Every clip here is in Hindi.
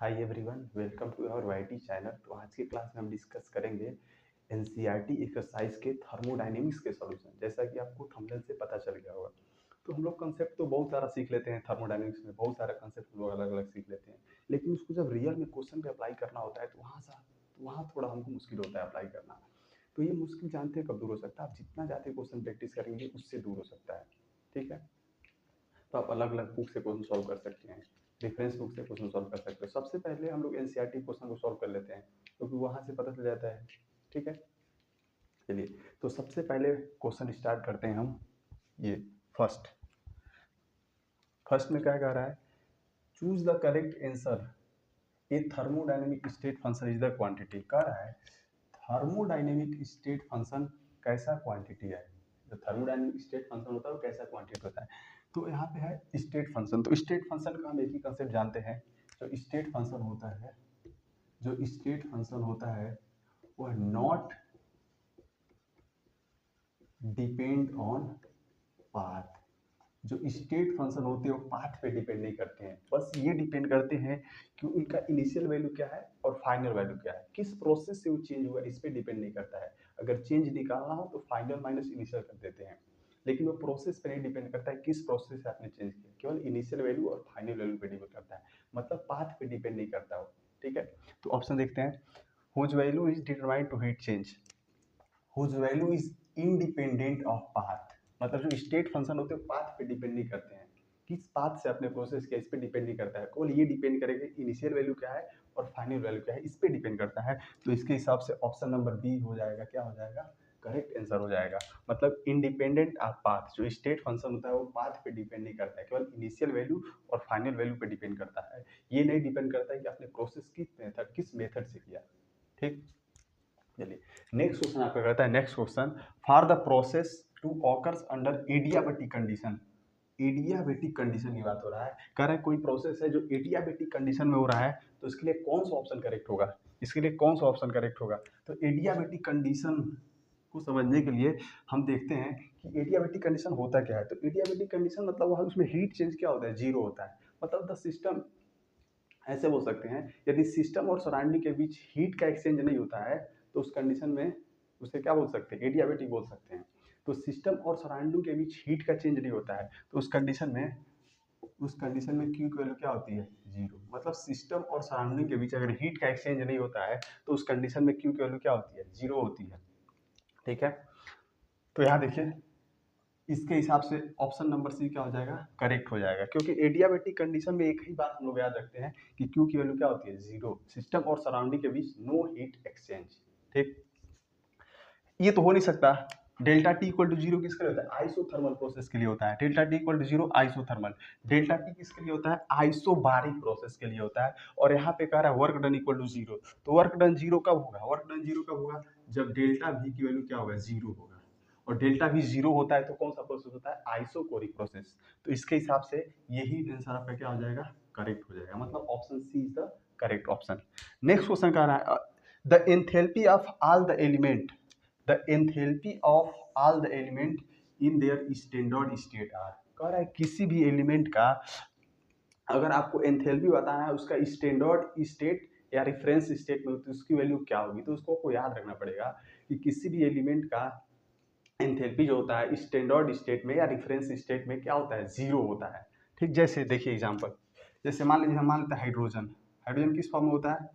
Hi everyone, welcome to our YT channel. तो आज की क्लास में हम डिस्कस करेंगे एनसीईआरटी एक्सरसाइज के थर्मोडायनेमिक्स के सॉल्यूशन। जैसा कि आपको थंबनेल से पता चल गया होगा, तो हम लोग कंसेप्ट तो बहुत सारा सीख लेते हैं। थर्मोडायनेमिक्स में बहुत सारा कंसेप्ट हम लोग अलग अलग सीख लेते हैं, लेकिन उसको जब रियल में क्वेश्चन पे अप्लाई करना होता है तो वहाँ थोड़ा हमको मुश्किल होता है अप्लाई करना। तो ये मुश्किल जानते हैं कब दूर हो सकता है? आप जितना ज़्यादा क्वेश्चन प्रैक्टिस करेंगे उससे दूर हो सकता है। ठीक है, तो आप अलग अलग बुक से क्वेश्चन सॉल्व कर सकते हैं, रेफरेंस बुक से क्वेश्चन सॉल्व कर सकते हैं। सबसे पहले हम लोग एनसीईआरटी क्वेश्चन को सॉल्व कर लेते हैं, क्योंकि वहाँ से पता चल जाता है। ठीक है, चलिए तो सबसे पहले क्वेश्चन स्टार्ट करते हैं हम। ये फर्स्ट फर्स्ट में क्या कह रहा है? Choose the correct answer. A thermodynamic state function is the quantity. कह रहा है थर्मोडायनेमिक स्टेट फंक्शन कैसा क्वांटिटी है। जो थर्मोडायनेमिक स्टेट फंक्शन होता है वो कैसा क्वांटिटी होता है। तो यहाँ पे है स्टेट फंक्शन। तो स्टेट फंक्शन का हम एक ही कंसेप्ट जानते हैं। जो स्टेट फंक्शन होता है, जो स्टेट फंक्शन होता है वह नॉट डिपेंड ऑन पाथ। जो स्टेट फंक्शन होते हैं वो पाथ पे डिपेंड नहीं करते हैं, बस ये डिपेंड करते हैं कि उनका इनिशियल वैल्यू क्या है और फाइनल वैल्यू क्या है। किस प्रोसेस से वो चेंज हुआ इस पे डिपेंड नहीं करता है। अगर चेंज निकालना हो तो फाइनल माइनस इनिशियल कर देते हैं, लेकिन वो प्रोसेस पे नहीं डिपेंड करता है किस प्रोसेस से आपने चेंज किया। केवल इनिशियल वैल्यू और फाइनल वैल्यू पे डिपेंड करता है, मतलब पाथ पे डिपेंड नहीं करता वो। ठीक है, तो ऑप्शन देखते हैं। Whose value is determined to heat change, whose value is independent of path. मतलब जो स्टेट फंक्शन होते हैं पाथ पे डिपेंड नहीं करते हैं, किस पाथ से आपने प्रोसेस किया इस पे डिपेंड नहीं करता है। केवल ये डिपेंड करेगा इनिशियल वैल्यू क्या है और फाइनल वैल्यू क्या है, इस पे डिपेंड करता है। तो इसके हिसाब से ऑप्शन नंबर बी हो जाएगा। क्या हो जाएगा? करेक्ट आंसर हो जाएगा। मतलब इंडिपेंडेंट ऑफ पाथ, जो स्टेट फंक्शन होता है वो पाथ पे डिपेंड नहीं करता है, केवल इनिशियल वैल्यू और फाइनल वैल्यू पे डिपेंड करता है। ये नहीं डिपेंड करता है कि आपने प्रोसेस किस मेथड से किया। ठीक, चलिए नेक्स्ट क्वेश्चन आपका कहता है। Next question, for the process to occurs under adiabatic condition. Adiabatic condition की बात हो रहा है। कह रहा है कोई प्रोसेस है जो एडियाबेटिक कंडीशन में हो रहा है, तो इसके लिए कौन सा ऑप्शन करेक्ट होगा? इसके लिए कौन सा ऑप्शन करेक्ट होगा? तो एडियाबेटिक कंडीशन को समझने के लिए हम देखते हैं कि एडियाबेटिक कंडीशन होता क्या है। तो एडियाबेटिक कंडीशन मतलब वहाँ उसमें हीट चेंज क्या होता है? जीरो होता है। मतलब द सिस्टम, ऐसे बोल सकते हैं, यदि सिस्टम और सराउंडिंग के बीच हीट का एक्सचेंज नहीं होता है तो उस कंडीशन में उसे क्या बोल सकते हैं? एडियाबेटिक बोल सकते हैं। तो सिस्टम और सराउंडिंग के बीच हीट का चेंज नहीं होता है तो उस कंडीशन में क्यू की वैल्यू क्या होती है? जीरो। मतलब सिस्टम और सराउंडिंग के बीच अगर हीट का एक्सचेंज नहीं होता है तो उस कंडीशन में क्यू की वैल्यू क्या होती है? जीरो होती है। ठीक है, तो यहाँ देखिए इसके हिसाब से ऑप्शन नंबर सी क्या हो जाएगा? करेक्ट हो जाएगा, क्योंकि एडियाबेटिक कंडीशन में एक ही बात हम लोग याद रखते हैं कि क्यू की वैल्यू क्या होती है? जीरो। सिस्टम और सराउंडिंग के बीच नो हीट एक्सचेंज। ठीक, ये तो हो नहीं सकता। Delta T equal to zero किसके लिए होता है? आइसोथर्मल प्रोसेस के लिए होता है। Delta T equal to zero isothermal. Delta T किसके लिए होता है? आइसोबारिक प्रोसेस के लिए होता है। और यहाँ पे कह रहा है work done equal to zero. तो वर्क डन जीरो कब होगा? वर्क डन जीरो कब होगा? जब डेल्टा वी की वैल्यू क्या होगा? जीरो होगा। और डेल्टा भी जीरो होता है तो कौन सा प्रोसेस होता है? Isochoric process. तो इसके हिसाब से यही आंसर आपका क्या हो जाएगा? करेक्ट हो जाएगा। मतलब option C is the correct option. Next question कह रहा है the enthalpy of all the element, the enthalpy of all the element in their standard state are. कह रहा है किसी भी एलिमेंट का अगर आपको एंथैल्पी बताना है उसका स्टैंडर्ड स्टेट या रेफरेंस स्टेट में, तो उसकी वैल्यू क्या होगी? तो उसको आपको याद रखना पड़ेगा कि किसी भी एलिमेंट का एंथैल्पी जो होता है स्टैंडर्ड स्टेट में या रेफरेंस स्टेट में क्या होता है? जीरो होता है। ठीक, जैसे देखिए एग्जांपल, जैसे मान लीजिए हम मान लेते हैं हाइड्रोजन। हाइड्रोजन किस फॉर्म में होता है?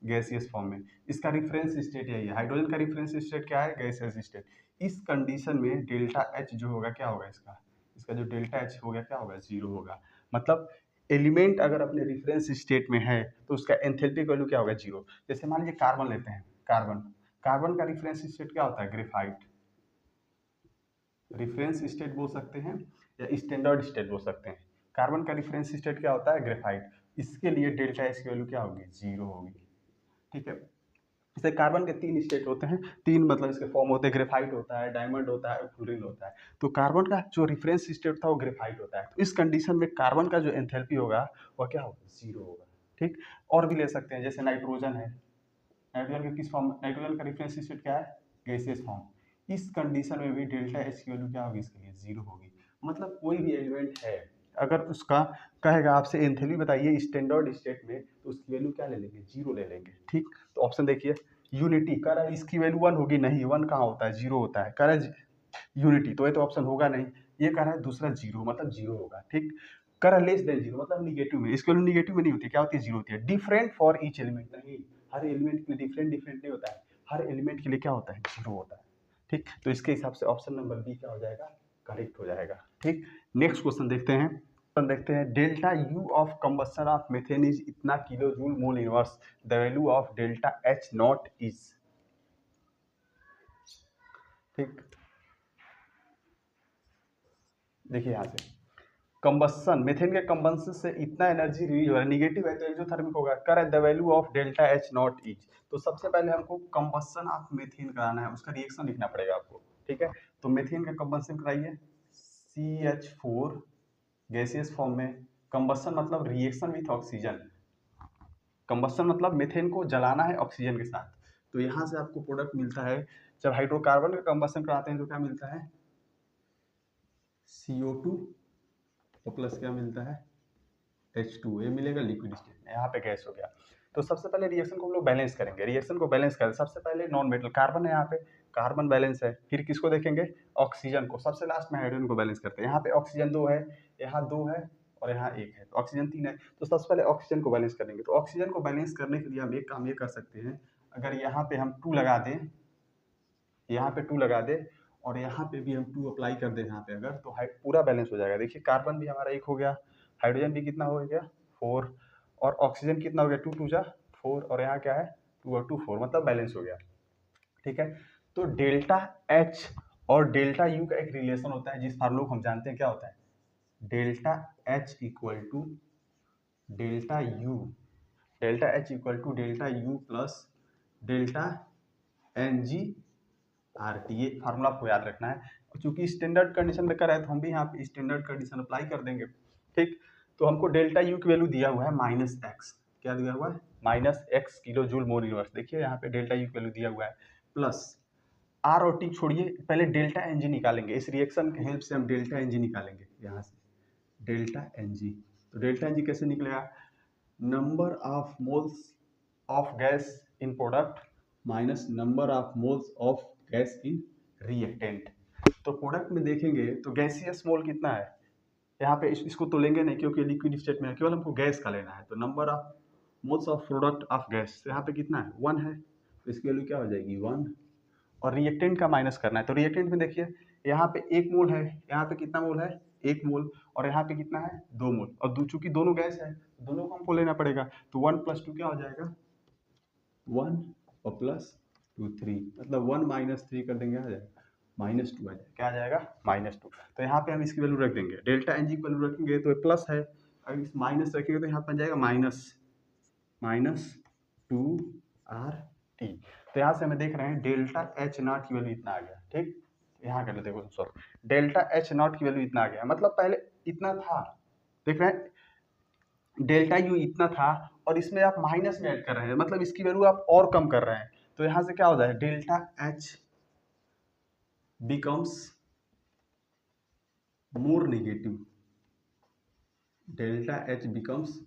गैसियस फॉर्म में। इसका रेफरेंस स्टेट यही है। हाइड्रोजन का रेफरेंस स्टेट क्या है? Gaseous state. इस कंडीशन में डेल्टा एच जो होगा क्या होगा? इसका इसका जो डेल्टा एच होगा क्या होगा? जीरो होगा। मतलब एलिमेंट अगर अपने रेफरेंस स्टेट में है तो उसका एंथैल्पी वैल्यू क्या होगा? जीरो। जैसे मान लीजिए कार्बन लेते हैं। कार्बन कार्बन का रेफरेंस स्टेट क्या होता है? ग्रेफाइट। रेफरेंस स्टेट बोल सकते हैं या स्टैंडर्ड स्टेट बोल सकते हैं। कार्बन का रेफरेंस स्टेट क्या होता है? ग्रेफाइट। इसके लिए डेल्टा एच की वैल्यू क्या होगी? जीरो होगी। ठीक है, जैसे कार्बन के तीन स्टेट होते हैं, तीन मतलब इसके फॉर्म होते हैं। ग्रेफाइट होता है, डायमंड होता है, फ्लोरीन होता है। तो कार्बन का जो रेफरेंस स्टेट था वो ग्रेफाइट होता है। तो इस कंडीशन में कार्बन का जो एंथैल्पी होगा वह क्या होगा? जीरो होगा। ठीक, और भी ले सकते हैं, जैसे नाइट्रोजन है। नाइट्रोजन के किस फॉर्म? नाइट्रोजन का रेफरेंस स्टेट क्या है? Gaseous form. इस कंडीशन में भी डेल्टा एच की वैल्यू क्या होगी? इसके लिए जीरो होगी। मतलब कोई भी एलिमेंट है अगर उसका कहेगा आपसे एंथैल्पी बताइए स्टैंडर्ड स्टेट में, तो उसकी वैल्यू क्या ले लेंगे, 0 ले लेंगे। ठीक, तो ऑप्शन देखिए यूनिटी, कह रहा है इसकी वैल्यू 1 होगी, नहीं 1 कहाँ होता है, 0 होता है। कह रहा है यूनिटी, तो ये तो ऑप्शन होगा नहीं। ये कह रहा है दूसरा 0 मतलब 0 होगा। ठीक, कह रहा है लेस देन 0 मतलब निगेटिव में, इसकी वैल्यू निगेटिव में नहीं होती, क्या होती है, 0 होती है। डिफरेंट फॉर ईच एलिमेंट, नहीं हर एलिमेंट के लिए डिफरेंट नहीं होता है, हर एलिमेंट के लिए क्या होता है, 0 होता है। ठीक, तो इसके हिसाब से ऑप्शन नंबर बी क्या हो जाएगा, करेक्ट हो जाएगा। ठीक, नेक्स्ट क्वेश्चन देखते हैं delta U of combustion of methane is इतना kilo joule mole inverse, the value of delta H not is. ठीक, देखिए यहाँ से कंबस्शन, मीथेन के कंबस्शन से इतना एनर्जी रिलीज हो रहा है, निगेटिव है तो एक्सोथर्मिक होगा। कर the value of delta H not is, तो सबसे पहले हमको कंबस्शन ऑफ मीथेन कराना है, उसका रिएक्शन लिखना पड़ेगा आपको। ठीक है, तो मीथेन का कंबस्शन कराइए, CH4 गैसियस फॉर्म में, कंबस्शन मतलब रिएक्शन विथ ऑक्सीजन, कंबस्शन मतलब मीथेन को जलाना है ऑक्सीजन के साथ। तो यहाँ से आपको प्रोडक्ट मिलता है, जब हाइड्रोकार्बन का कंबस्शन कराते हैं तो क्या मिलता है, CO2 और प्लस क्या मिलता है, H2, ये मिलेगा लिक्विड स्टेट में, यहाँ पे गैस हो गया। तो सबसे पहले रिएक्शन को हम लोग बैलेंस करेंगे, रिएक्शन को बैलेंस करें सबसे पहले नॉन मेटल कार्बन है, यहाँ पे कार्बन बैलेंस है, फिर किसको देखेंगे, ऑक्सीजन को, सबसे लास्ट में हाइड्रोजन को बैलेंस करते हैं। यहाँ पे ऑक्सीजन 2 है, यहाँ 2 है और यहाँ 1 है, तो ऑक्सीजन 3 है। तो सबसे पहले ऑक्सीजन को बैलेंस करेंगे, तो ऑक्सीजन को बैलेंस करने के लिए हम एक काम ये कर सकते हैं, अगर यहाँ पे हम 2 लगा दें, यहाँ पे 2 लगा दें और यहाँ पे भी हम 2 अप्लाई कर दें यहाँ पे अगर, तो पूरा बैलेंस हो जाएगा। देखिए कार्बन भी हमारा 1 हो गया, हाइड्रोजन भी कितना हो गया 4, और ऑक्सीजन कितना हो गया 2 2 जा 4, और यहाँ क्या है 2 और 2 4, मतलब बैलेंस हो गया। ठीक है, तो डेल्टा एच और डेल्टा यू का एक रिलेशन होता है, जिस फार्मूला को हम जानते हैं क्या होता है, delta H equal to delta U, delta H equal to delta U plus delta N G R T, ये फार्मूला आपको याद रखना है। चूंकि स्टैंडर्ड कंडीशन में कर रहे हैं तो हम भी यहाँ पे स्टैंडर्ड कंडीशन अप्लाई कर देंगे। ठीक, तो हमको डेल्टा यू की वैल्यू दिया हुआ है -x, क्या दिया हुआ है, -x kilo joule mole inverse. देखिए यहाँ पे डेल्टा यू की वैल्यू दिया हुआ है, प्लस आर और टी छोड़िए, पहले डेल्टा एन जी निकालेंगे, इस रिएक्शन के हेल्प से हम डेल्टा एन जी निकालेंगे, यहाँ से डेल्टा एन जी। तो डेल्टा एन जी कैसे निकलेगा, number of moles of gas in product minus number of moles of gas in reactant. तो प्रोडक्ट में देखेंगे तो गैसियस मोल कितना है, यहाँ पे इसको तो लेंगे नहीं क्योंकि लिक्विड स्टेट में है, केवल हमको गैस का लेना है। तो number of moles of product of gas, यहाँ पे कितना है 1 है, तो इसकी वैल्यू क्या हो जाएगी 1, और रिएक्टेंट का माइनस करना है। तो रिएक्टेंट में देखिए यहाँ पे 1 मोल है, यहाँ पे कितना मोल है 1 मोल, और यहाँ पे कितना है 2 मोल, और चूंकि दोनों गैस है दोनों को हमको लेना पड़ेगा। तो 1 + 2 क्या हो जाएगा 1 और +2 3, मतलब 1 - 3 कर देंगे, आ जाएगा -2 आ जाएगा, क्या आ जाएगा -2। तो यहाँ पे हम इसकी वैल्यू रख देंगे, डेल्टा एन जी की वैल्यू रखेंगे तो ये प्लस है, अगर इस माइनस रखेंगे तो यहाँ पर जाएगा -2RT। तो यहाँ से हमें देख रहे हैं डेल्टा एच नॉट की वैल्यू इतना आ गया। ठीक, यहाँ कर लो, देखो सॉरी, डेल्टा एच नॉट की वैल्यू इतना आ गया, मतलब पहले इतना था, देख रहे हैं डेल्टा यू इतना था और इसमें आप माइनस में ऐड कर रहे हैं, मतलब इसकी वैल्यू आप और कम कर रहे हैं। तो यहाँ से क्या हो जाए, delta H becomes more negative, delta H becomes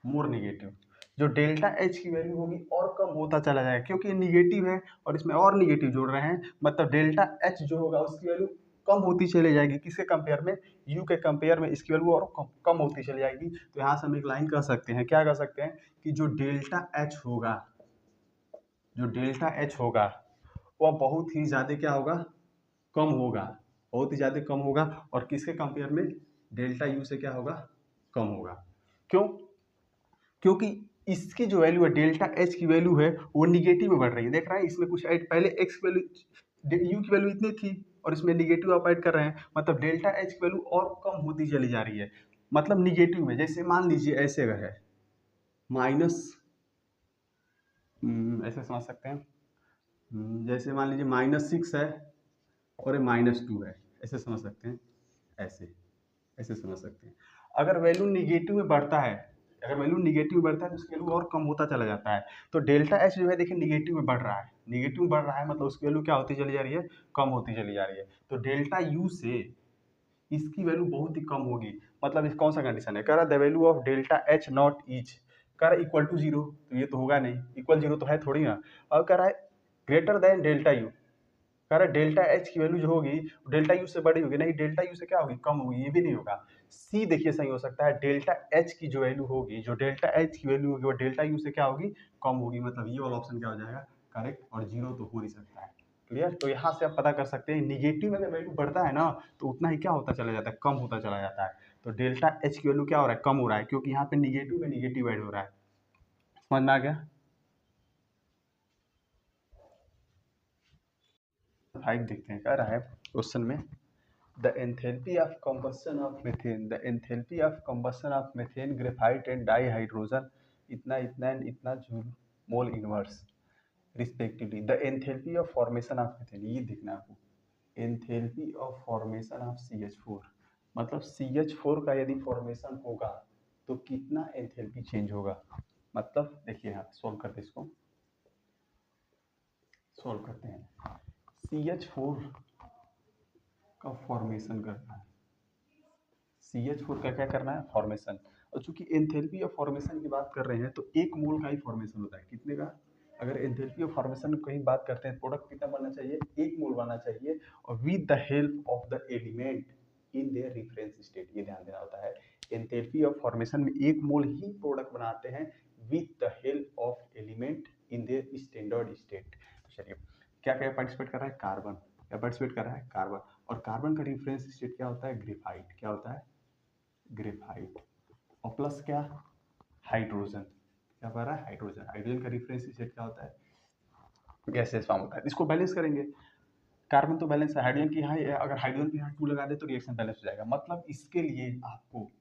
more negative, जो डेल्टा एच की वैल्यू होगी और कम होता चला जाएगा, क्योंकि ये निगेटिव है और इसमें और निगेटिव जोड़ रहे हैं, मतलब डेल्टा एच जो होगा उसकी वैल्यू कम होती चली जाएगी, किसके कंपेयर में, यू के कंपेयर में इसकी वैल्यू और कम होती चली जाएगी। तो यहाँ से हम एक लाइन कर सकते हैं, क्या कर सकते हैं कि जो डेल्टा एच होगा, जो डेल्टा एच होगा वह बहुत ही ज़्यादा क्या होगा, कम होगा, बहुत ही ज़्यादा कम होगा, और किसके कंपेयर में, डेल्टा यू से क्या होगा, कम होगा। क्यों, क्योंकि इसकी जो वैल्यू है डेल्टा एच की वैल्यू है वो निगेटिव में बढ़ रही है, देख रहे हैं इसमें कुछ ऐड, पहले एक्स की वैल्यू यू की वैल्यू इतनी थी और इसमें निगेटिव आप ऐड कर रहे हैं, मतलब डेल्टा एच की वैल्यू और कम होती चली जा रही है, मतलब निगेटिव में। जैसे मान लीजिए ऐसे अगर है माइनस, ऐसे समझ सकते हैं, जैसे मान लीजिए -6 है और ये -2 है, ऐसे समझ सकते हैं, ऐसे समझ सकते हैं। अगर वैल्यू निगेटिव में बढ़ता है, अगर वैल्यू निगेटिव बढ़ता है तो उसकी वैल्यू और कम होता चला जाता है। तो डेल्टा एच जो है देखिए निगेटिव में बढ़ रहा है, निगेटिव में बढ़ रहा है, मतलब उसकी वैल्यू क्या होती चली जा रही है, कम होती चली जा रही है। तो डेल्टा यू से इसकी वैल्यू बहुत ही कम होगी, मतलब इस कौन सा कंडीशन है, कह रहा the value of delta H not is, कह रहा इक्वल टू जीरो, तो ये तो होगा नहीं, इक्वल जीरो तो है थोड़ी ना। और कह रहा है ग्रेटर देन डेल्टा यू, कह रहा है डेल्टा एच की वैल्यू जो होगी डेल्टा यू से बड़ी होगी, नहीं डेल्टा यू से क्या होगी, कम होगी, ये भी नहीं होगा। सी देखिए सही हो सकता है, डेल्टा एच की जो वैल्यू होगी, जो डेल्टा एच की वैल्यू होगी वो डेल्टा यू से क्या होगी, कम होगी, मतलब ये वाला ऑप्शन क्या हो जाएगा करेक्ट, और जीरो तो हो नहीं सकता है। क्लियर, तो यहाँ से आप पता कर सकते हैं निगेटिव में अगर वैल्यू बढ़ता है ना तो उतना ही क्या होता चला जाता है, कम होता चला जाता है। तो डेल्टा एच की वैल्यू क्या हो रहा है, कम हो रहा है, क्योंकि यहाँ पे निगेटिव में निगेटिव ऐड हो रहा है। समझ में आ गया। 5 देखते हैं, कह रहा है क्वेश्चन में the enthalpy of combustion of methane, the enthalpy of combustion of methane, graphite and dihydrogen इतना इतना and इतना joule mole inverse respectively. the enthalpy of formation of methane, ये देखना आपको, enthalpy of formation of CH4, मतलब CH4 का यदि फॉर्मेशन होगा तो कितना एंथैल्पी चेंज होगा। मतलब देखिए यहाँ सॉल्व करते हैं, इसको सॉल्व करते हैं। CH4 का फॉर्मेशन करना है, CH4 का क्या करना है, फॉर्मेशन। और चूंकि एंथैल्पी ऑफ फॉर्मेशन की बात कर रहे हैं तो एक मोल का ही फॉर्मेशन होता है, कितने का, अगर एंथैल्पी ऑफ फॉर्मेशन की कहीं बात करते हैं प्रोडक्ट कितना बनना चाहिए, एक मोल बनना चाहिए, और with the help of the element in there reference state, ये ध्यान देना होता है। एंथैल्पी ऑफ फॉर्मेशन में एक मोल ही प्रोडक्ट बनाते हैं with the help of element in their standard state. चलिए क्या क्या पार्टिसिपेट कर रहा है, कार्बन, क्या पार्टिसिपेट कर रहा है, कार्बन, और कार्बन का रेफरेंस स्टेट क्या होता है, ग्रेफाइट, क्या होता है, ग्रेफाइट, और प्लस क्या, हाइड्रोजन, क्या कर रहा है, हाइड्रोजन, हाइड्रोजन का रेफरेंस स्टेट क्या होता है, गैसेस फॉर्म होता है। इसको बैलेंस करेंगे, कार्बन तो बैलेंस है, हाइड्रोजन की यहाँ अगर हाइड्रोजन की यहाँ 2 लगा दे तो रिएक्शन बैलेंस हो जाएगा। मतलब इसके लिए आपको,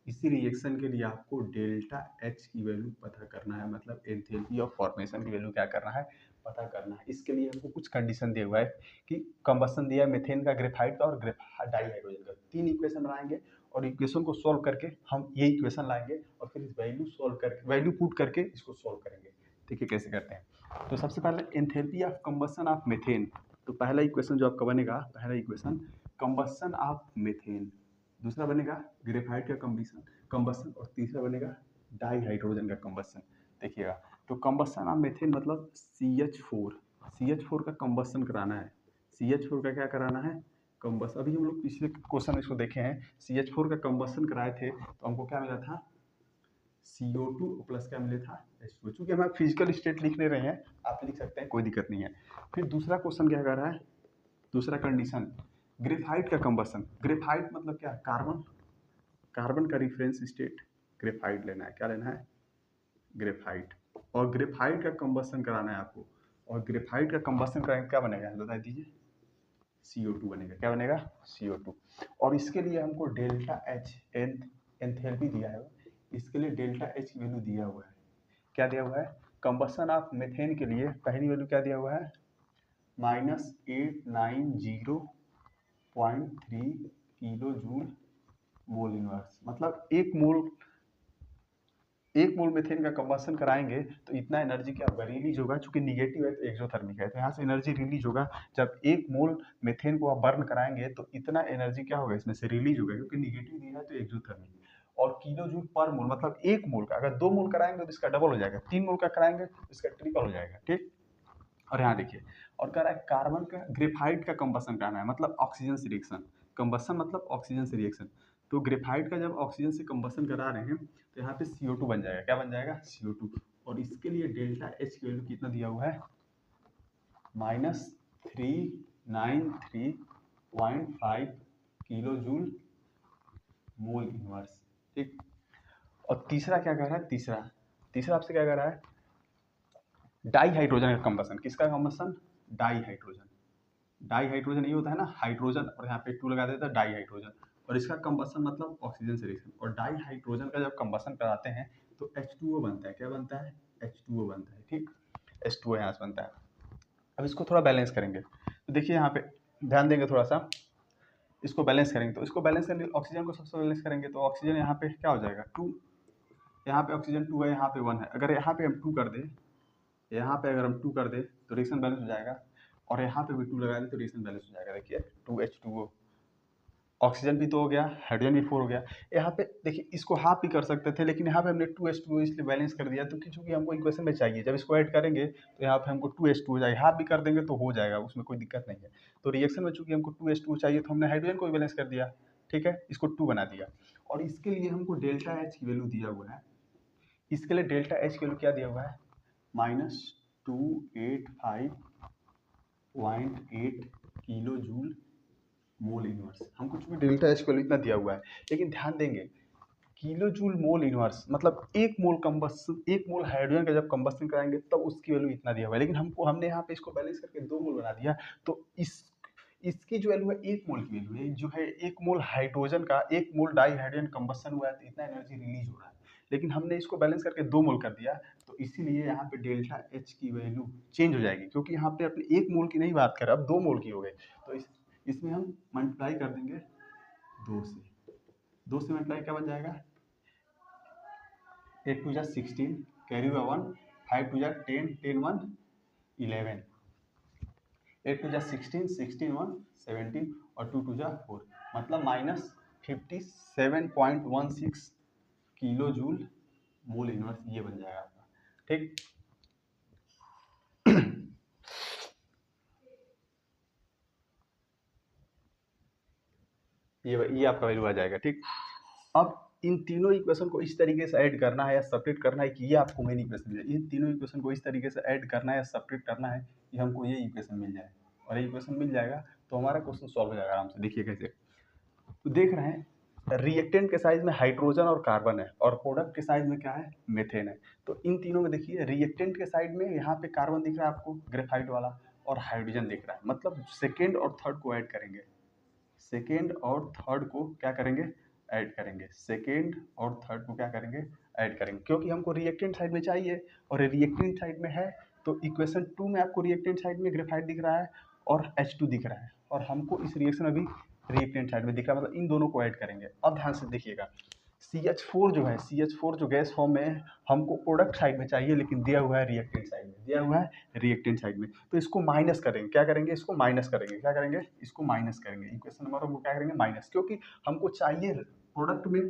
इसी रिएक्शन के लिए आपको डेल्टा एच की वैल्यू पता करना है, मतलब एंथैल्पी ऑफ फॉर्मेशन की वैल्यू क्या करना है, पता करना है। इसके लिए हमको कुछ कंडीशन दिया हुआ है कि कंबसन दिया है मेथेन का, ग्रेफाइट का और डाईहाइड्रोजन का, 3 इक्वेशन बनाएंगे और इक्वेशन को सॉल्व करके हम ये इक्वेशन लाएंगे और फिर इस वैल्यू सॉल्व करके, वैल्यू पुट करके इसको सॉल्व करेंगे। देखिए कैसे करते हैं। तो सबसे पहले enthalpy of combustion of methane, तो पहला इक्वेशन जो आपका बनेगा, पहला इक्वेशन कंबसन ऑफ मेथेन, दूसरा बनेगा ग्रेफाइट का कंबसन और तीसरा बनेगा डाईहाइड्रोजन का कंबसन। देखिएगा, तो कंबसन ऑफ मेथेन मतलब CH4 का कंबसन कराना है, CH4 का क्या कराना है, कंबसन। अभी हम लोग पिछले क्वेश्चन इसको देखे हैं, CH4 का कंबसन कराए थे तो हमको क्या मिला था, CO2 प्लस क्या मिला था, H2। चूंकि हम फिजिकल स्टेट लिख ले रहे हैं, आप लिख सकते हैं, कोई दिक्कत नहीं है। फिर दूसरा क्वेश्चन क्या कर रहा है, दूसरा कंडीशन ग्रेफाइट का कंबसन, ग्रेफाइट मतलब क्या, कार्बन, कार्बन का रेफरेंस स्टेट ग्रेफाइट लेना है, क्या लेना है, ग्रेफाइट, और ग्रेफाइट का कंबसन कराना है आपको, और ग्रेफाइट का कंबसन कराएंगे क्या बनेगा, बता दीजिए, CO2 बनेगा, क्या बनेगा, CO2। और इसके लिए हमको डेल्टा एच एंथैल्पी दिया है, इसके लिए डेल्टा एच की वैल्यू दिया हुआ है, क्या दिया हुआ है, कंबसन ऑफ मेथेन के लिए पहली वैल्यू क्या दिया हुआ है, -890.3 किलो जूल मोल इनवर्स। मतलब एक मोल मेथेन का कंबसन कराएंगे तो इतना एनर्जी क्या होगा, रिलीज होगा, चूंकि निगेटिव है तो एक्सोथर्मिक है, तो यहाँ से एनर्जी रिलीज होगा। जब एक मोल मेथेन को आप बर्न कराएंगे तो इतना एनर्जी क्या होगा, इसमें से रिलीज होगा, क्योंकि निगेटिव दिया है तो एक्सोथर्मिक। और किलो जूल पर मोल, मतलब एक मोल का, अगर 2 मोल कराएंगे तो इसका डबल हो जाएगा, 3 मोल का कराएंगे तो इसका ट्रिपल हो जाएगा, ठीक। और यहाँ देखिए, और कह रहा है कार्बन का, ग्रेफाइट का कंबसन कराना है, मतलब ऑक्सीजन से रिएक्शन, कंबसन मतलब ऑक्सीजन से रिएक्शन। तो ग्रेफाइट का जब ऑक्सीजन से कंबसन करा रहे हैं तो यहाँ पे CO2 बन जाएगा, क्या बन जाएगा, CO2। और इसके लिए डेल्टा एच की वैल्यू कितना दिया हुआ है, -393.5 किलो जूल मोल इनवर्स, ठीक। और तीसरा क्या कह रहा है, तीसरा आपसे क्या कह रहा है, डाईहाइड्रोजन का कंबसन, किसका कंबसन, डाईहाइड्रोजन, डाईहाइड्रोजन ये होता है ना हाइड्रोजन, और यहाँ पे 2 लगा देता है डाईहाइड्रोजन, और इसका कंबसन मतलब ऑक्सीजन से रिएक्शन। और डाईहाइड्रोजन का जब कंबसन कराते हैं तो H2O बनता है, क्या बनता है, H2O बनता है, ठीक, H2O यहाँ से बनता है। अब इसको थोड़ा बैलेंस करेंगे, तो देखिए यहाँ पे ध्यान देंगे थोड़ा सा, इसको बैलेंस करेंगे, तो इसको बैलेंस करने ऑक्सीजन को सबसे बैलेंस करेंगे तो ऑक्सीजन यहाँ पे क्या हो जाएगा, 2, यहाँ पे ऑक्सीजन 2 है, यहाँ पे 1 है, अगर यहाँ पे हम 2 कर दें, यहाँ पे अगर हम 2 कर दें तो रिएक्शन बैलेंस हो जाएगा, और यहाँ पे भी 2 लगा दें तो रिएक्शन बैलेंस हो जाएगा। देखिए 2H2O ऑक्सीजन भी तो हो गया, हाइड्रोजन भी 4 हो गया। यहाँ पे देखिए इसको हाफ भी कर सकते थे, लेकिन यहाँ पे हमने 2s2 इसलिए बैलेंस कर दिया, तो चूंकि हमको इक्वेशन में चाहिए, जब इसको ऐड करेंगे तो यहाँ पे हमको 2s2 हो जाएगा, हाफ भी कर देंगे तो हो जाएगा, उसमें कोई दिक्कत नहीं है। तो रिएक्शन में चूंकि हमको 2s2 चाहिए तो हमने हाइड्रोजन को भी बैलेंस कर दिया, ठीक है, इसको 2 बना दिया। और इसके लिए हमको डेल्टा एच की वैल्यू दिया हुआ है, इसके लिए डेल्टा एच की वैल्यू क्या दिया हुआ है, -285.8 किलो जूल मोल इनवर्स। हमको चूंकि डेल्टा एच वैल्यू इतना दिया हुआ है, लेकिन ध्यान देंगे किलो जूल मोल इनवर्स मतलब एक मोल कंबस्शन, एक मोल हाइड्रोजन का जब कंबस्शन कराएंगे तब उसकी वैल्यू इतना दिया हुआ है, लेकिन हमने यहाँ पे इसको बैलेंस करके 2 मोल बना दिया, तो इसकी जो वैल्यू है 1 मोल की वैल्यू है, जो है 1 मोल हाइड्रोजन का 1 मोल डाई हाइड्रोजन कंबस्शन हुआ है तो इतना एनर्जी रिलीज हो रहा है, लेकिन हमने इसको बैलेंस करके 2 मोल कर दिया, तो इसीलिए यहाँ पे डेल्टा एच की वैल्यू चेंज हो जाएगी, क्योंकि यहाँ पे अपने 1 मोल की नहीं बात कर, अब 2 मोल की हो गई, तो इसमें हम मल्टीप्लाई कर देंगे 2 से, 2 से मल्टीप्लाई क्या बन जाएगा, 8 2 जा 16, कैरी हुआ 1, 5 2 जा 10, 10 1 11, 8 2 जा 16, 16 1 17 और 2 2 जा 4, मतलब -57.16 किलो जूल मोल इनवर्स ये बन जाएगा आपका, ठीक। ये आपका वैल्यू आ जाएगा, ठीक। अब इन तीनों इक्वेशन को इस तरीके से ऐड करना है या सब्ट्रैक्ट करना है कि ये आपको मेन इक्वेशन मिल जाए, इन तीनों इक्वेशन को इस तरीके से ऐड करना है या सब्ट्रैक्ट करना है कि हमको ये इक्वेशन मिल जाए, और ये इक्वेशन मिल जाएगा तो हमारा क्वेश्चन सॉल्व हो जाएगा आराम से। देखिए कैसे, तो देख रहे हैं रिएक्टेंट के साइज में हाइड्रोजन और कार्बन है, और प्रोडक्ट के साइज में क्या है, मेथेन है। तो इन तीनों में देखिए रिएक्टेंट के साइड में यहाँ पे कार्बन दिख रहा है आपको ग्रेफाइट वाला, और हाइड्रोजन दिख रहा है, मतलब सेकेंड और थर्ड को ऐड करेंगे, सेकेंड और थर्ड को क्या करेंगे, ऐड करेंगे, सेकेंड और थर्ड को क्या करेंगे, ऐड करेंगे, क्योंकि हमको रिएक्टेंट साइड में चाहिए और रिएक्टेंट साइड में है, तो इक्वेशन 2 में आपको रिएक्टेंट साइड में ग्रेफाइट दिख रहा है और H2 दिख रहा है, और हमको इस रिएक्शन में भी रिएक्टेंट साइड में दिख रहा है, मतलब इन दोनों को ऐड करेंगे। अब ध्यान से देखिएगा, CH4 जो है, CH4 जो गैस फॉर्म में है, हमको प्रोडक्ट साइड में चाहिए, लेकिन दिया हुआ है रिएक्टेंट साइड में, दिया हुआ है रिएक्टेंट साइड में, तो इसको माइनस करेंगे, क्या करेंगे, इसको माइनस करेंगे, क्या करेंगे, इसको माइनस करेंगे, इक्वेशन नंबर हमको क्या करेंगे, माइनस, क्योंकि हमको चाहिए प्रोडक्ट में,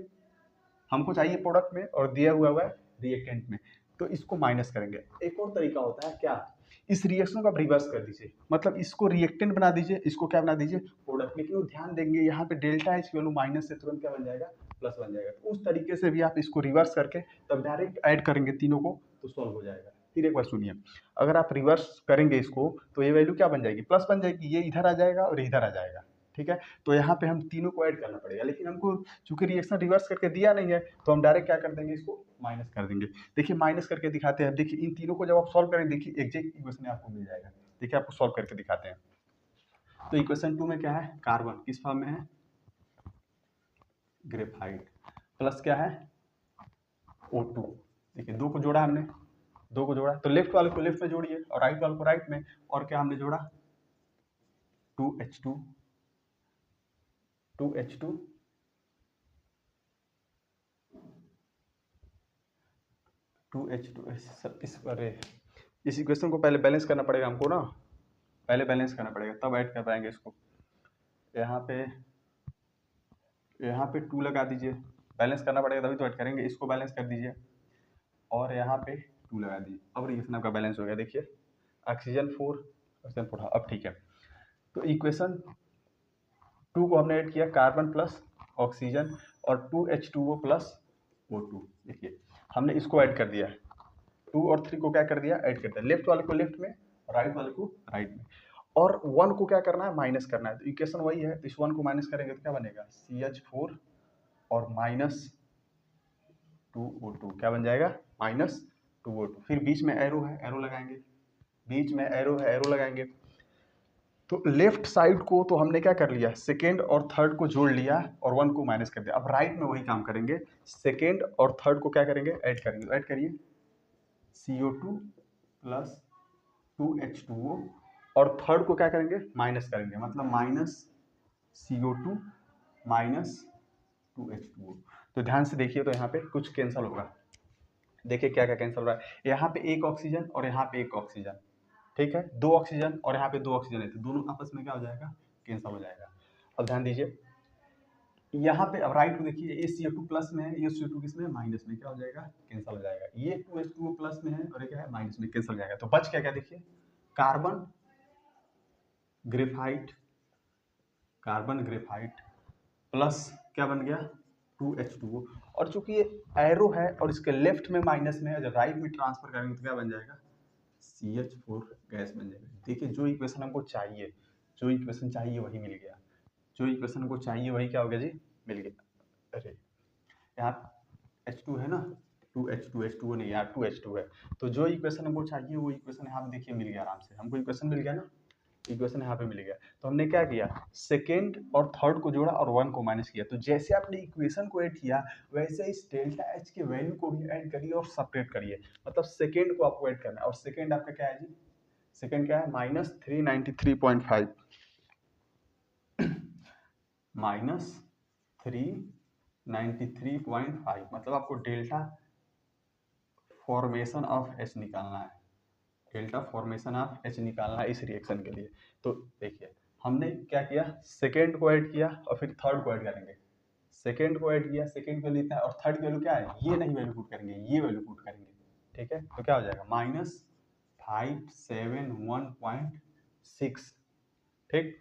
हमको चाहिए प्रोडक्ट में और दिया हुआ है रिएक्टेंट में, तो इसको माइनस करेंगे। एक और तरीका होता है क्या, इस रिएक्शन को आप रिवर्स कर दीजिए, मतलब इसको रिएक्टेंट बना दीजिए, इसको क्या बना दीजिए, प्रोडक्ट, लेकिन वो ध्यान देंगे यहाँ पे डेल्टा एच की वैल्यू माइनस से तुरंत क्या बन जाएगा, प्लस बन जाएगा, तो उस तरीके से भी आप इसको रिवर्स करके तब डायरेक्ट ऐड करेंगे तीनों को तो सॉल्व हो जाएगा। फिर एक बार सुनिए, अगर आप रिवर्स करेंगे इसको तो ये वैल्यू क्या बन जाएगी, प्लस बन जाएगी, ये इधर आ जाएगा और इधर आ जाएगा, ठीक है। तो यहाँ पे हम तीनों को ऐड करना पड़ेगा, लेकिन हमको चूंकि रिएक्शन रिवर्स करके दिया नहीं है तो हम डायरेक्ट क्या कर देंगे, इसको माइनस कर देंगे। देखिए माइनस करके दिखाते हैं, देखिए इन तीनों को जब आप सॉल्व करेंगे, देखिए एग्जैक्ट इक्वेशन आपको मिल जाएगा। देखिए आपको सॉल्व करके दिखाते हैं, तो इक्वेशन 2 में क्या है, कार्बन किस फॉर्म में है, ग्रेफाइट, प्लस क्या है, O2। देखिए 2 को जोड़ा हमने, 2 को जोड़ा तो लेफ्ट वाले को लेफ्ट में जोड़िए और राइट वाले को राइट में, और क्या हमने जोड़ा 2H2, 2H2 इस इक्वेशन को पहले बैलेंस करना पड़ेगा हमको ना, पहले बैलेंस करना पड़ेगा तब ऐड कर पाएंगे इसको। यहाँ पे 2 लगा दीजिए, बैलेंस करना पड़ेगा तभी तो ऐड करेंगे, इसको बैलेंस कर दीजिए और यहाँ पे 2 लगा दीजिए, अब रिएक्शन आपका बैलेंस हो गया। देखिए ऑक्सीजन 4, ऑक्सीजन 4, अब ठीक है। तो इक्वेशन 2 को हमने ऐड किया, कार्बन प्लस ऑक्सीजन और 2H2O प्लस O2। देखिए हमने इसको ऐड कर दिया, 2 और 3 को क्या कर दिया, ऐड कर दिया, लेफ्ट वाले को लेफ्ट में, राइट वाले को राइट में, और 1 को क्या करना है, माइनस करना है, तो इक्वेशन वही है, तो इस 1 को माइनस करेंगे तो क्या बनेगा, CH4 और -2O2, क्या बन जाएगा, -2O2। फिर बीच में एरो है, एरो लगाएंगे, बीच में एरो है, एरो लगाएंगे। तो लेफ्ट साइड को तो हमने क्या कर लिया, सेकेंड और थर्ड को जोड़ लिया और 1 को माइनस कर दिया। अब राइट में वही काम करेंगे, सेकेंड और थर्ड को क्या करेंगे, ऐड करेंगे, ऐड करिए, CO2 प्लस 2H2O, और थर्ड को क्या करेंगे, माइनस करेंगे, मतलब -CO2 -2H2O। तो ध्यान से देखिए, तो यहाँ पे कुछ कैंसिल होगा, देखिए क्या क्या कैंसिल हो रहा है, यहाँ पे एक ऑक्सीजन और यहाँ पे एक ऑक्सीजन, ठीक है, 2 ऑक्सीजन और यहाँ पे 2 ऑक्सीजन है, तो दोनों आपस में क्या हो जाएगा, कैंसिल हो जाएगा। अब ध्यान दीजिए, यहाँ पे अब राइट को देखिए, ये CO2 प्लस में है, ये CO2 किस में है, माइनस में, क्या हो जाएगा, कैंसिल हो जाएगा। ये 2H2O प्लस में है और ये क्या है, माइनस में, कैंसिल हो जाएगा। तो बच क्या क्या देखिए, carbon graphite, carbon graphite plus क्या बन गया, 2H2O। और चूंकि ये एरो है और इसके लेफ्ट में माइनस में है, जब राइट में ट्रांसफर करेंगे तो क्या बन जाएगा, CH4 गैस बन जाएगा। देखिए जो इक्वेशन हमको चाहिए, जो इक्वेशन चाहिए वही मिल गया, जो इक्वेशन को चाहिए वही क्या हो गया जी, मिल गया। अरे यहाँ H2 है ना, 2H2, H2O नहीं यार, 2H2 है। तो जो इक्वेशन हमको चाहिए वो इक्वेशन यहाँ पे देखिए मिल गया आराम से, हमको इक्वेशन मिल गया ना, इक्वेशन यहाँ पे मिल गया। तो हमने क्या किया, सेकेंड और थर्ड को जोड़ा और 1 को माइनस किया। तो जैसे आपने इक्वेशन को ऐड किया वैसे इस डेल्टा H के वैल्यू को भी ऐड करिए और सेपरेट करिए। मतलब सेकेंड को आपको ऐड करना है, और सेकेंड आपका क्या है जी, सेकेंड क्या है, -393.5, -393.5, मतलब आपको डेल्टा फॉर्मेशन ऑफ H निकालना है, डेल्टा फॉर्मेशन ऑफ H निकालना है इस रिएक्शन के लिए। तो देखिए हमने क्या किया, सेकेंड को ऐड किया और फिर थर्ड को ऐड करेंगे। सेकेंड को ऐड किया, सेकेंड की वैल्यू इतना है और थर्ड की वैल्यू क्या है, ये नहीं वैल्यू पुट करेंगे, ये वैल्यू पुट करेंगे। ठीक है, तो क्या हो जाएगा, -571.6। ठीक,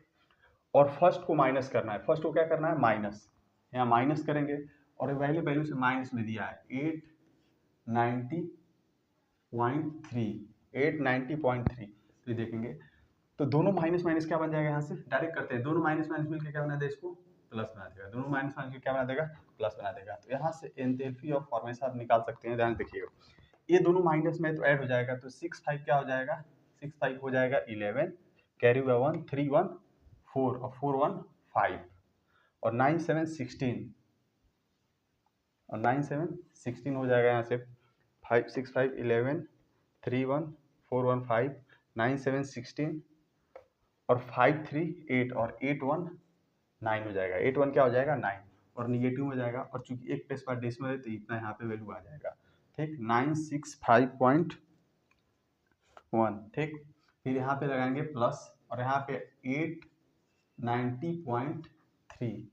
और फर्स्ट को माइनस करना है, फर्स्ट को क्या करना है, माइनस, यहाँ माइनस करेंगे और वैल्यू वैल्यू से माइनस में दिया है 890.3, तो ये देखेंगे तो दोनों माइनस माइनस क्या बन जाएगा, यहाँ से डायरेक्ट करते हैं, दोनों माइनस माइनस मिलकर क्या बना देगा, इसको प्लस बना देगा, दोनों माइनस माइनस क्या बना देगा, प्लस बना देगा। तो यहाँ से एंथैल्पी ऑफ फॉर्मेशन आप निकाल सकते हैं, ध्यान देखिएगा, ये दोनों माइनस में तो ऐड हो जाएगा, तो 6 5 क्या हो जाएगा, 6 5 हो जाएगा 11, कैरी हुआ 1, 3 1 4 और 4 1 5 और 9 7 16 और 9 7 16 हो जाएगा यहाँ से 5 6 5 11 3 1 4 1 5 9 7 16 और 5 3 8 और 8 1 9 हो जाएगा, 8 1 क्या हो जाएगा, 9 और निगेटिव हो जाएगा, और चूंकि एक प्लेस पर डेसिमल है तो इतना यहाँ पे वैल्यू आ जाएगा। ठीक, 965.1। ठीक, फिर यहाँ पे लगाएंगे प्लस और यहाँ पे 890.3,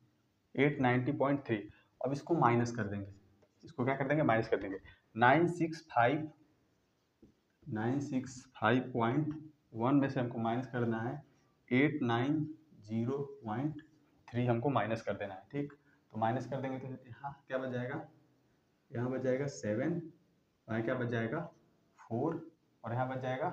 890.3। अब इसको माइनस कर देंगे, इसको क्या कर देंगे, माइनस कर देंगे। 965.1 में से हमको माइनस करना है 890.3 हमको माइनस कर देना है। ठीक, तो माइनस कर देंगे तो यहाँ क्या बच जाएगा, यहाँ बच जाएगा 7 और क्या बच जाएगा 4 और यहाँ बच जाएगा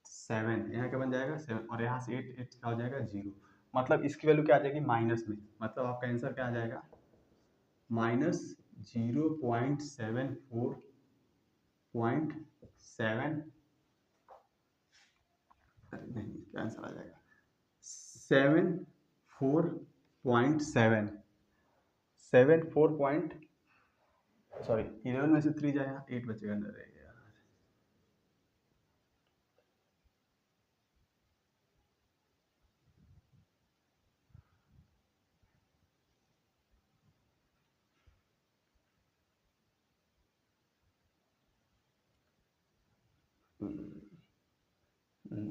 7, यहाँ क्या बन जाएगा 7 और यहाँ से 8 क्या हो जाएगा 0। मतलब इसकी वैल्यू क्या आ जाएगी, माइनस में, मतलब आपका आंसर क्या आ जाएगा, -0.74.7, नहीं क्या आंसर आ जाएगा 74.7, 74 पॉइंट, सॉरी 11 में से 3 जाएगा 8 बचेगा अंदर रहेगा।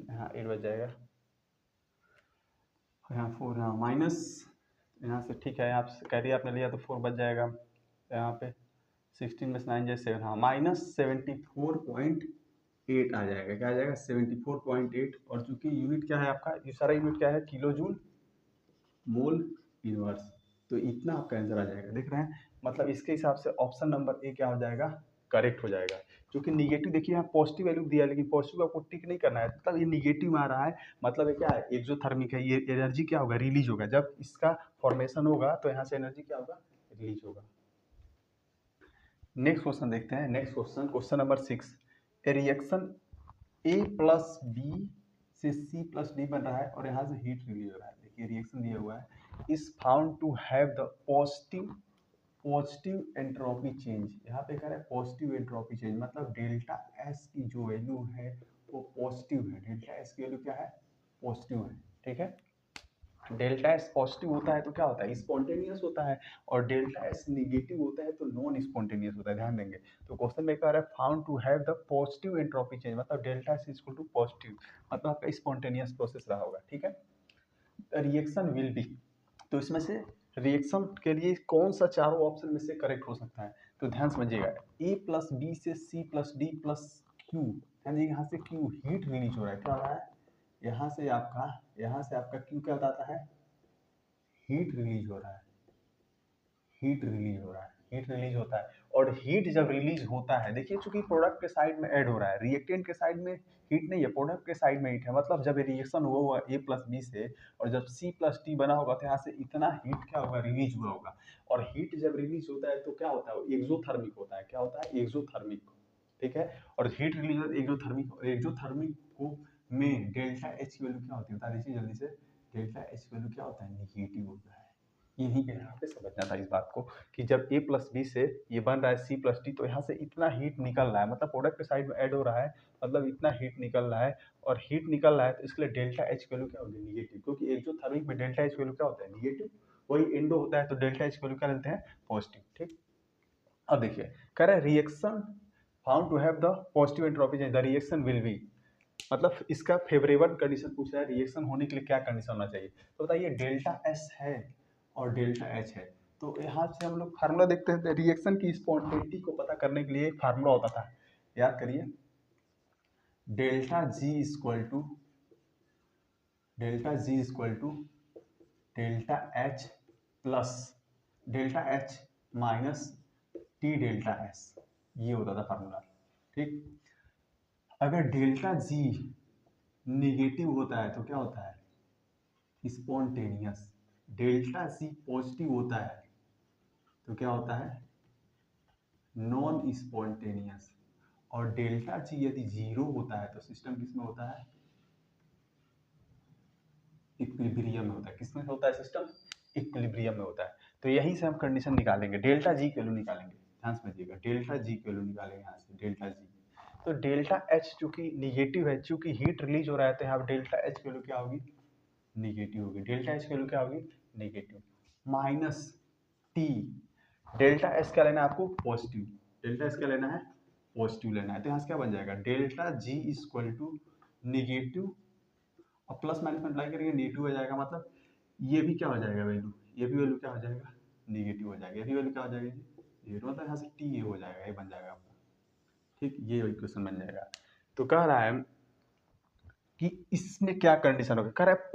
यहाँ 8 बच जाएगा, यहाँ 4, यहाँ माइनस, यहाँ से ठीक है, आप कैरी आपने लिया तो 4 बच जाएगा, यहाँ पे 16 में से 9 जाए 7, हाँ -74.8 आ जाएगा, क्या आ जाएगा 74.8। और चूंकि यूनिट क्या है आपका, ये सारा यूनिट क्या है, किलो जूल मोल इनवर्स, तो इतना आपका आंसर आ जाएगा, देख रहे हैं। मतलब इसके हिसाब से ऑप्शन नंबर ए क्या हो जाएगा, करेक्ट हो जाएगा। क्योंकि निगेटिव देखिए यहाँ पॉजिटिव वैल्यू दिया है लेकिन पॉजिटिव आपको टिक नहीं करना है, मतलब ये निगेटिव में आ रहा है, मतलब ये क्या है, एक्सोथर्मिक है, ये एनर्जी क्या होगा, रिलीज होगा, जब इसका फॉर्मेशन होगा तो यहाँ से एनर्जी क्या होगा, रिलीज होगा। नेक्स्ट क्वेश्चन देखते हैं, next question, question number 6, a reaction A plus B से C प्लस डी बन रहा है और यहाँ से हीट रिलीज हो रहा है। देखिए रिएक्शन दिया हुआ है, is found to have the positive entropy change, यहाँ पे कह रहा है पॉजिटिव एंट्रोपी चेंज, मतलब डेल्टा एस की जो वैल्यू है वो पॉजिटिव है, डेल्टा एस की वैल्यू क्या है, पॉजिटिव है। ठीक है, डेल्टा एस पॉजिटिव होता है तो क्या होता है, स्पॉन्टेनियस होता है, और डेल्टा एस निगेटिव होता है तो नॉन स्पॉन्टेनियस होता है, ध्यान देंगे। तो क्वेश्चन में कह रहा है found to have the positive entropy change, मतलब delta S equal to positive, मतलब आपका स्पॉन्टेनियस प्रोसेस रहा होगा। ठीक है, रिएक्शन विल बी, तो इसमें से रिएक्शन के लिए कौन सा चारों ऑप्शन में से करेक्ट हो सकता है? तो ध्यान समझिएगा, ए प्लस बी से C plus D plus Q, यानी यहाँ से क्यू हीट रिलीज हो रहा है, क्या हो रहा है? यहाँ से आपका क्यू क्या बताता है? हीट रिलीज हो रहा है, हीट रिलीज हो रहा है, हीट रिलीज होता है। और हीट जब रिलीज होता है, देखिए चूंकि प्रोडक्ट के साइड में ऐड हो रहा है, रिएक्टेंट के साइड में हीट नहीं है, प्रोडक्ट के साइड में हीट है, मतलब जब ये रिएक्शन हुआ ए प्लस बी से और जब सी प्लस टी बना होगा तो यहाँ से इतना हीट क्या होगा? रिलीज हुआ होगा। और हीट जब रिलीज होता है तो क्या होता है? एक्सोथर्मिक होता है। क्या होता है? एक्सोथर्मिक। ठीक है। और हीट रिलीज एक्सोथर्मिक, एक्सोथर्मिक को में डेल्टा एच की वैल्यू क्या होती है? बता दीजिए जल्दी से। डेल्टा एच की वैल्यू क्या होता है? निगेटिव होता है। यही पे यहाँ पे समझना था इस बात को कि जब a प्लस बी से ये बन रहा है c प्लस टी, तो यहाँ से इतना हीट निकल रहा है, मतलब प्रोडक्ट के साइड में ऐड हो रहा है, मतलब इतना हीट निकल रहा है। और हीट निकल रहा है तो इसके लिए डेल्टा एच वैल्यू क्या होगी? निगेटिव, क्योंकि एक्सोथर्मिक में डेल्टा एच वैल्यू क्या होता है? निगेटिव। वही इंडो होता है तो डेल्टा एच वैल्यू क्या लेते हैं? पॉजिटिव। ठीक। अब देखिए कह रहा है reaction found to have the positive entropy change, the reaction will be, मतलब इसका फेवरेबल कंडीशन पूछ रहा है, रिएक्शन होने के लिए क्या कंडीशन होना चाहिए? तो बताइए डेल्टा एस है और डेल्टा एच है, तो यहाँ से हम लोग फार्मूला देखते हैं, रिएक्शन की स्पॉन्टेनिटी को पता करने के लिए एक फार्मूला होता था, याद करिए। Delta G equal to delta H plus delta H minus T delta S, ये होता था फार्मूला। ठीक। अगर डेल्टा जी निगेटिव होता है तो क्या होता है? स्पॉन्टेनियस। डेल्टा सी पॉजिटिव होता है तो क्या होता है? Non spontaneous. और डेल्टा जी यदि जीरो होता है तो सिस्टम किसमें होता है? इक्विलिब्रियम में होता है। किसमें होता है सिस्टम? इक्विलिब्रियम में होता है। तो यहीं से हम कंडीशन निकालेंगे, डेल्टा जी की वैल्यू निकालेंगे। ध्यान समझिएगा, डेल्टा जी की वैल्यू निकालेंगे यहाँ से, डेल्टा जी। तो डेल्टा एच चूंकि निगेटिव है, चूंकि हीट रिलीज हो रहा है, तो यहाँ डेल्टा एच की वैल्यू क्या होगी? निगेटिव होगी। डेल्टा एच की वैल्यू क्या होगी? Negative. Minus T, delta S क्या लेना है आपको? पॉजिटिव। डेल्टा एस क्या लेना है? पॉजिटिव लेना है। तो यहाँ से क्या बन जाएगा? Delta G equal to negative, और प्लस माइनस मल्टीप्लाई करेंगे नेगेटिव हो जाएगा, मतलब ये भी क्या हो जाएगा वैल्यू? ये भी वैल्यू क्या हो जाएगा? निगेटिव हो जाएगा। ये भी वैल्यू क्या हो जाएगी? निगेटिव, मतलब यहाँ से टी ये हो जाएगा, ये बन जाएगा आपका। ठीक, ये इक्वेशन बन जाएगा। तो कह रहा है कि इसमें क्या कंडीशन होगा? कह रहा है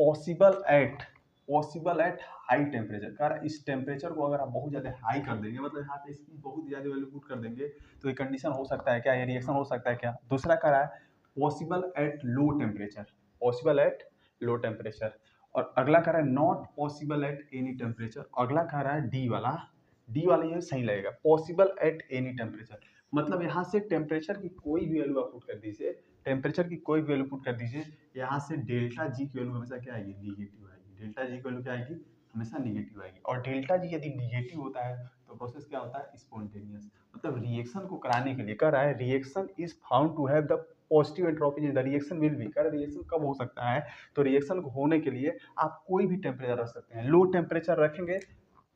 पॉसिबल एट हाई टेम्परेचर। कह रहा है इस टेम्परेचर को अगर आप बहुत ज़्यादा हाई कर देंगे, मतलब यहाँ पे इसकी बहुत ज़्यादा वैल्यू पुट कर देंगे, तो ये कंडीशन हो सकता है क्या? ये रिएक्शन हो सकता है क्या? दूसरा कह रहा है possible at low temperature, possible at low temperature. और अगला कह रहा है not possible at any temperature. अगला कह रहा है डी वाला ये सही लगेगा, पॉसिबल एट एनी टेम्परेचर। मतलब यहाँ से टेम्परेचर की कोई भी वैल्यू आप पुट कर दीजिए, टेम्परेचर की कोई वैल्यू पुट कर दीजिए, यहाँ से डेल्टा जी की वैल्यू हमेशा क्या आएगी? निगेटिव आएगी। डेल्टा जी की वैल्यू क्या आएगी? हमेशा निगेटिव आएगी। और डेल्टा जी यदि निगेटिव होता है तो प्रोसेस क्या होता है? स्पॉन्टेनियस। मतलब रिएक्शन को कराने के लिए कह रहा है reaction is found to have the positive entropy, the reaction will be. कह रहा है रिएक्शन कब हो सकता है? तो रिएक्शन को होने के लिए आप कोई भी टेम्परेचर रख सकते हैं, लो टेम्परेचर रखेंगे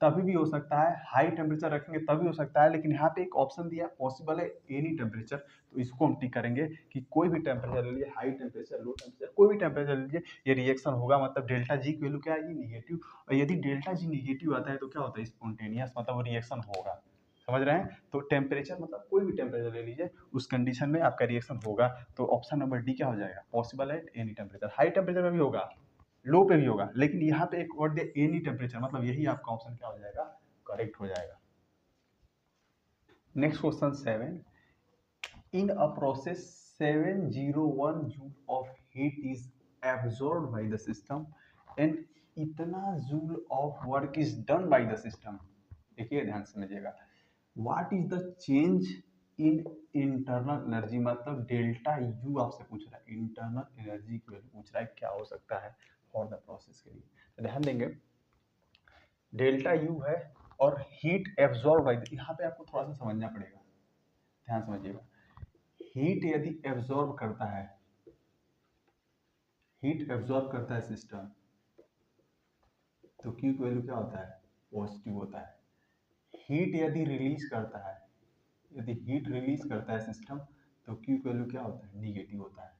तभी भी हो सकता है, हाई टेम्परेचर रखेंगे तभी हो सकता है, लेकिन यहाँ पे एक ऑप्शन दिया पॉसिबल है एनी टेम्परेचर, तो इसको हम टिक करेंगे कि कोई भी टेम्परेचर ले लीजिए, हाई टेम्परेचर, लो टेम्परेचर, कोई भी टेम्परेचर ले लीजिए, ये रिएक्शन होगा। मतलब डेल्टा जी की वैल्यू क्या आएगी? निगेटिव। और यदि डेल्टा जी निगेटिव आता है तो क्या होता है? स्पॉन्टेनियस, मतलब वो रिएक्शन होगा। समझ रहे हैं? तो टेम्परेचर मतलब कोई भी टेम्परेचर ले लीजिए, उस कंडीशन में आपका रिएक्शन होगा। तो ऑप्शन नंबर डी क्या हो जाएगा? पॉसिबल है एनी टेम्परेचर। हाई टेम्परेचर में भी होगा, लो पे भी होगा, लेकिन यहाँ पे एक वर्ड दिया एनी टेम्परेचर, मतलब यही आपका ऑप्शन क्या हो जाएगा? करेक्ट हो जाएगा। Next question 7, in a process 701 joule of heat is absorbed by the system and इतना joule of work is done by the system. देखिए ध्यान से समझिएगा, what is the change in internal energy, मतलब डेल्टा यू आपसे पूछ रहा है, इंटरनल एनर्जी की वैल्यू पूछ रहा है, क्या हो सकता है फॉर द प्रोसेस के लिए। तो ध्यान देंगे, डेल्टा यू है और हीट एब्जॉर्ब बाय, यहाँ पे आपको थोड़ा सा समझना पड़ेगा, ध्यान समझिएगा। हीट यदि एब्जॉर्ब करता है, हीट एब्जॉर्ब करता है सिस्टम, तो क्यू की वैल्यू क्या होता है? पॉजिटिव होता है। हीट यदि रिलीज करता है, यदि हीट रिलीज करता है सिस्टम, तो क्यू की वैल्यू क्या होता है? निगेटिव होता है।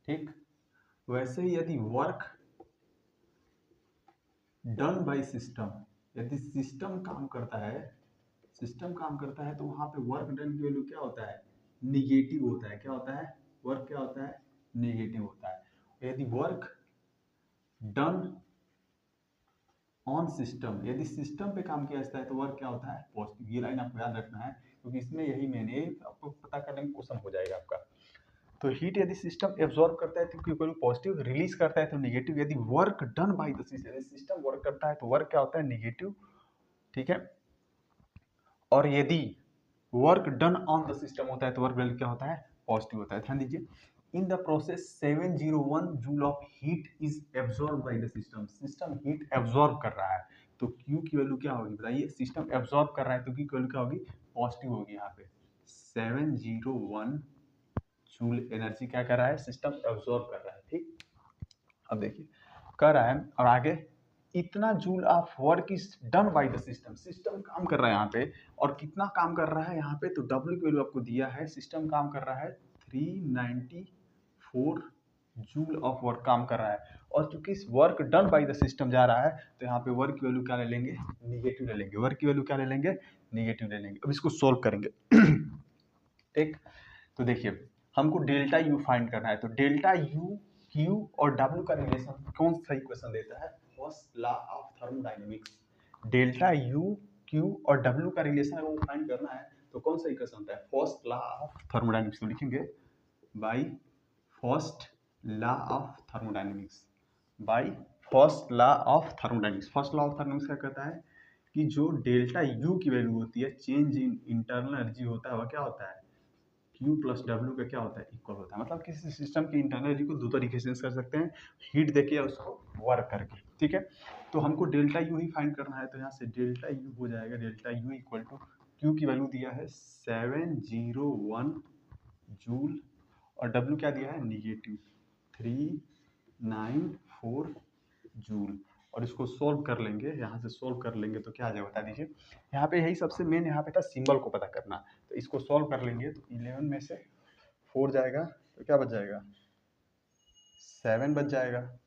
ठीक। वैसे ही यदि वर्क डन बाय सिस्टम, यदि सिस्टम काम करता है, तो वहां पे वर्क डन की वैल्यू क्या होता है, निगेटिव होता है। क्या होता है, वर्क क्या होता है, निगेटिव होता है। यदि वर्क डन ऑन सिस्टम, यदि सिस्टम पे काम किया जाता है तो वर्क क्या होता है, पॉजिटिव। ये लाइन आपको याद रखना है, क्योंकि इसमें यही मैंने आपको पता करने में क्वेश्चन हो जाएगा आपका। तो हीट यदि सिस्टम एब्जॉर्ब करता है तो इक्वल पॉजिटिव, रिलीज करता है तो निगेटिव। यदि work done by the system, यदि सिस्टम वर्क करता है तो वर्क क्या होता है, निगेटिव। ठीक है, और यदि work done on the system होता है तो वर्क वैल्यू क्या होता है, पॉजिटिव होता है। ध्यान दीजिए, in the process 701 joule of heat is absorb by the system, system heat absorb कर रहा है, तो Q की वैल्यू क्या होगी बताइए, सिस्टम एब्जॉर्ब कर रहा है तो Q की वैल्यू क्या होगी, पॉजिटिव होगी। यहाँ पे 701 जूल एनर्जी क्या कर रहा है, सिस्टम एब्जॉर्ब कर रहा है। ठीक, अब देखिए कर रहा है, और आगे इतना joule of work is done by the system, system काम कर रहा है यहाँ पे, और कितना काम कर रहा है यहाँ पे, तो W की वैल्यू आपको दिया है, सिस्टम काम कर रहा है 394 जूल ऑफ वर्क काम कर रहा है। और चूंकि work done by the system जा रहा है तो यहाँ पे वर्क की वैल्यू क्या ले लेंगे, निगेटिव ले लेंगे। वर्क की वैल्यू क्या ले लेंगे, निगेटिव ले लेंगे। अब इसको सोल्व करेंगे। ठीक, तो देखिए हमको डेल्टा यू फाइंड करना है, तो डेल्टा यू क्यू और डब्ल्यू का रिलेशन कौन सा इक्वेशन देता है, first law of thermodynamics. Delta U Q और डब्ल्यू का रिलेशन अगर फाइंड करना है तो कौन सा इक्वेशन होता है, फर्स्ट लॉ ऑफ थर्मोडायनेमिक्स। तो लिखेंगे by first law of thermodynamics, by first law of thermodynamics. First law of thermodynamics क्या कहता है कि जो डेल्टा यू की वैल्यू होती है, चेंज इन इंटरनल एनर्जी होता है, वह क्या होता है, Q प्लस डब्ल्यू का क्या होता है, इक्वल होता है। मतलब किसी सिस्टम की इंटरनल एनर्जी को दो तरीके से कर सकते हैं, हीट देके या उसको वर्क करके। ठीक है, तो हमको डेल्टा यू ही फाइंड करना है, तो यहाँ से डेल्टा यू हो जाएगा, delta U equal to Q की वैल्यू दिया है 701 जूल, और डब्ल्यू क्या दिया है, निगेटिव 394 जूल। और इसको सोल्व कर लेंगे, यहाँ से सोल्व कर लेंगे तो क्या आ जाएगा बता दीजिए। यहाँ पे यही सबसे मेन यहाँ पे था, सिंबल को पता करना। तो इसको सोल्व कर लेंगे तो 11 में से 4 जाएगा तो क्या बच जाएगा, 7 बच जाएगा,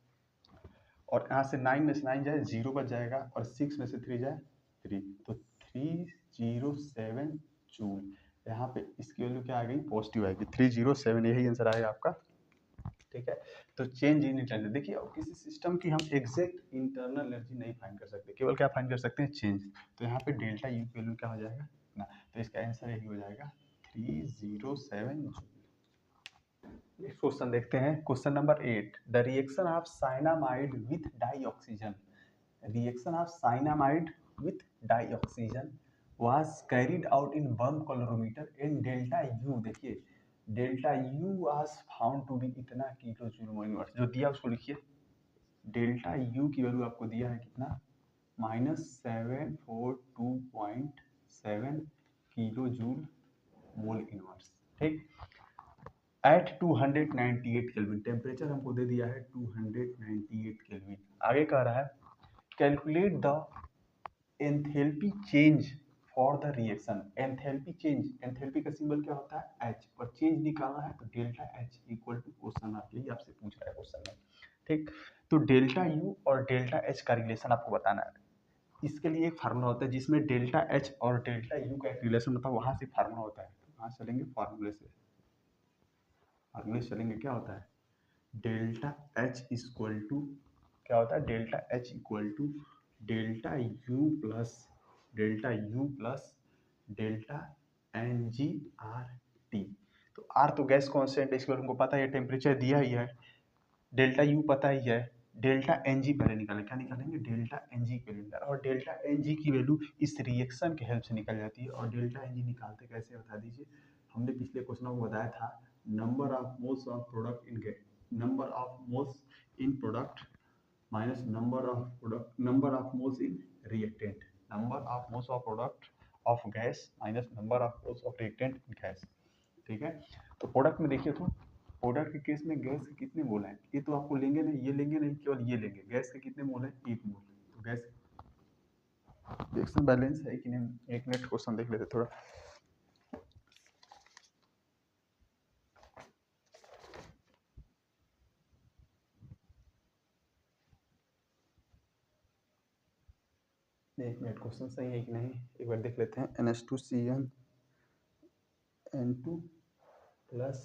और यहाँ से 9 में से 9 जाए 0 बच जाएगा, और 6 में से 3 जाए 3, तो 307 जूल। यहाँ पे इसकी वैल्यू क्या आ गई, पॉजिटिव आएगी, 307, यही आंसर आएगा आपका। ठीक है, तो चेंज इन इंटरनल, देखिए किसी सिस्टम की हम एग्जैक्ट इंटरनल एनर्जी नहीं फाइंड कर सकते, केवल क्या फाइंड कर सकते हैं, चेंज। तो यहाँ पे डेल्टा यू की वैल्यू क्या हो जाएगा ना, तो इसका आंसर यही हो जाएगा 307 जूल। नेक्स्ट क्वेश्चन देखते हैं, question number 8, the reaction of cyanamide with dioxygen, reaction of cyanamide with dioxygen was carried out in bump calorimeter and delta U, देखिए delta U was found to be इतना किलो जूल मोल इनवर्स, जो दिया उसको लिखिए। डेल्टा U की वैल्यू आपको दिया है कितना, -742.7 किलो जूल मोल इनवर्स। ठीक, एट 298 केल्विन, टेम्परेचर हमको दे दिया है 298 केल्विन। आगे कह रहा है calculate the enthalpy change for the reaction. Enthalpy change, enthalpy का सिंबल क्या होता है, H, और चेंज निकालना है तो delta H equal to, question आपके ही आपसे पूछ रहा है क्वेश्चन में। ठीक, तो डेल्टा U और डेल्टा H का रिलेशन आपको बताना है। इसके लिए एक फार्मूला होता है जिसमें डेल्टा H और डेल्टा U का एक रिलेशन होता है, वहां से फार्मूला होता है, वहां चलेंगे फार्मूले से, फार्मूले चलेंगे। क्या होता है, डेल्टा H इक्वल टू, क्या होता है, delta H equal to delta U plus delta NgRT। तो R तो गैस कांस्टेंट है, इसको हमको पता है, टेम्परेचर दिया ही है, डेल्टा U पता ही है, डेल्टा Ng पहले निकालें, क्या निकालेंगे, डेल्टा Ng के लिए, और डेल्टा Ng की वैल्यू इस रिएक्शन के हेल्प से निकल जाती है। और डेल्टा Ng निकालते कैसे बता दीजिए, हमने पिछले क्वेश्चन में बताया था, number of moles of product in gas, number of moles in product minus number of moles in reactant, number of moles of product of gas minus number of moles of reactant in gas. ठीक है, तो प्रोडक्ट में देखिए, तो प्रोडक्ट के केस में गैस के कितने मोल हैं, ये तो आपको लेंगे नहीं, ये लेंगे नहीं, केवल ये लेंगे। गैस के कितने मोल हैं, 1 मोल। तो गैस रिएक्शन बैलेंस है कि नहीं, एक मिनट क्वेश्चन देख लेते थोड़ा। एक मिनट, क्वेश्चन सही है कि नहीं एक बार देख लेते हैं। NH2Cl N2 प्लस,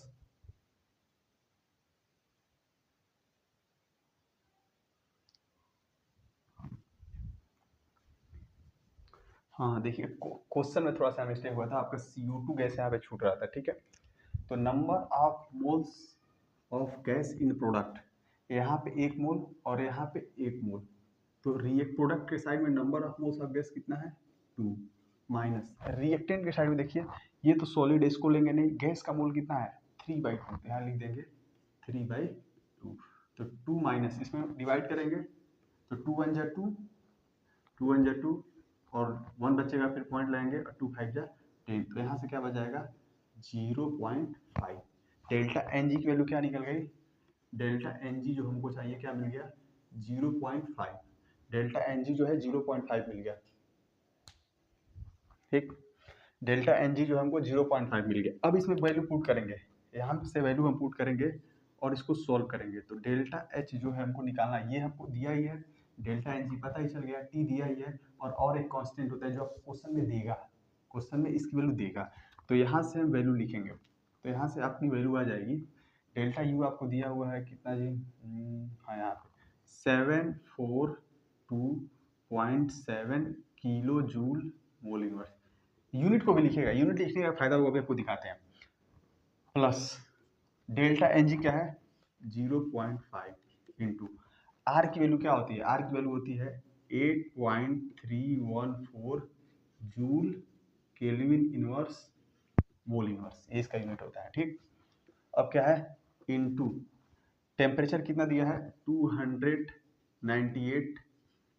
हाँ देखिए क्वेश्चन में थोड़ा सा मिस्टेक हुआ था, आपका CO2 गैस यहाँ पे छूट रहा था, ठीक है। तो number of moles of gas in product, यहाँ पे 1 मोल और यहाँ पे 1 मोल, तो रिएक्ट प्रोडक्ट के साइड में number of moles of gas कितना है 2, माइनस रिएक्टेंट के साइड में देखिए ये तो सॉलिड है, इसको लेंगे नहीं, गैस का मोल कितना है 3/2, यहाँ लिख देंगे 3/2, तो 2 माइनस इसमें डिवाइड करेंगे तो 2 1 जा 2, 2 1 जा 2 और 1 बचेगा, फिर पॉइंट लाएंगे और 2 5 जा 10, तो यहाँ से क्या बच जाएगा 0.5। डेल्टा एन जी की वैल्यू क्या निकल गई, डेल्टा एन जी जो हमको चाहिए क्या मिल गया 0.5, डेल्टा एन जी जो है 0.5 मिल गया, ठीक। डेल्टा एन जी जो हमको 0.5 मिल गया। अब इसमें वैल्यू पुट करेंगे, यहाँ से वैल्यू हम पुट करेंगे और इसको सॉल्व करेंगे, तो डेल्टा एच जो है हमको निकालना है, ये हमको दिया ही है, डेल्टा एन जी पता ही चल गया, टी दिया ही है, और एक कांस्टेंट होता है जो आपको क्वेश्चन में देगा, क्वेश्चन में इसकी वैल्यू देगा, तो यहाँ से हम वैल्यू लिखेंगे, तो यहाँ से अपनी वैल्यू आ जाएगी। डेल्टा यू आपको दिया हुआ है कितना जी, हाँ यहाँ पे 742.7 kilo joule mole inverse. Unit को भी लिखेगा, यूनिट लिखने का फायदा वो भी आपको दिखाते हैं, प्लस डेल्टा एन जी क्या है 0.5 इंटू आर की वैल्यू क्या होती है, आर की वैल्यू होती है 8.314 joule kelvin inverse mole inverse, ये इसका यूनिट होता है, ठीक। अब क्या है इनटू टेम्परेचर कितना दिया है 298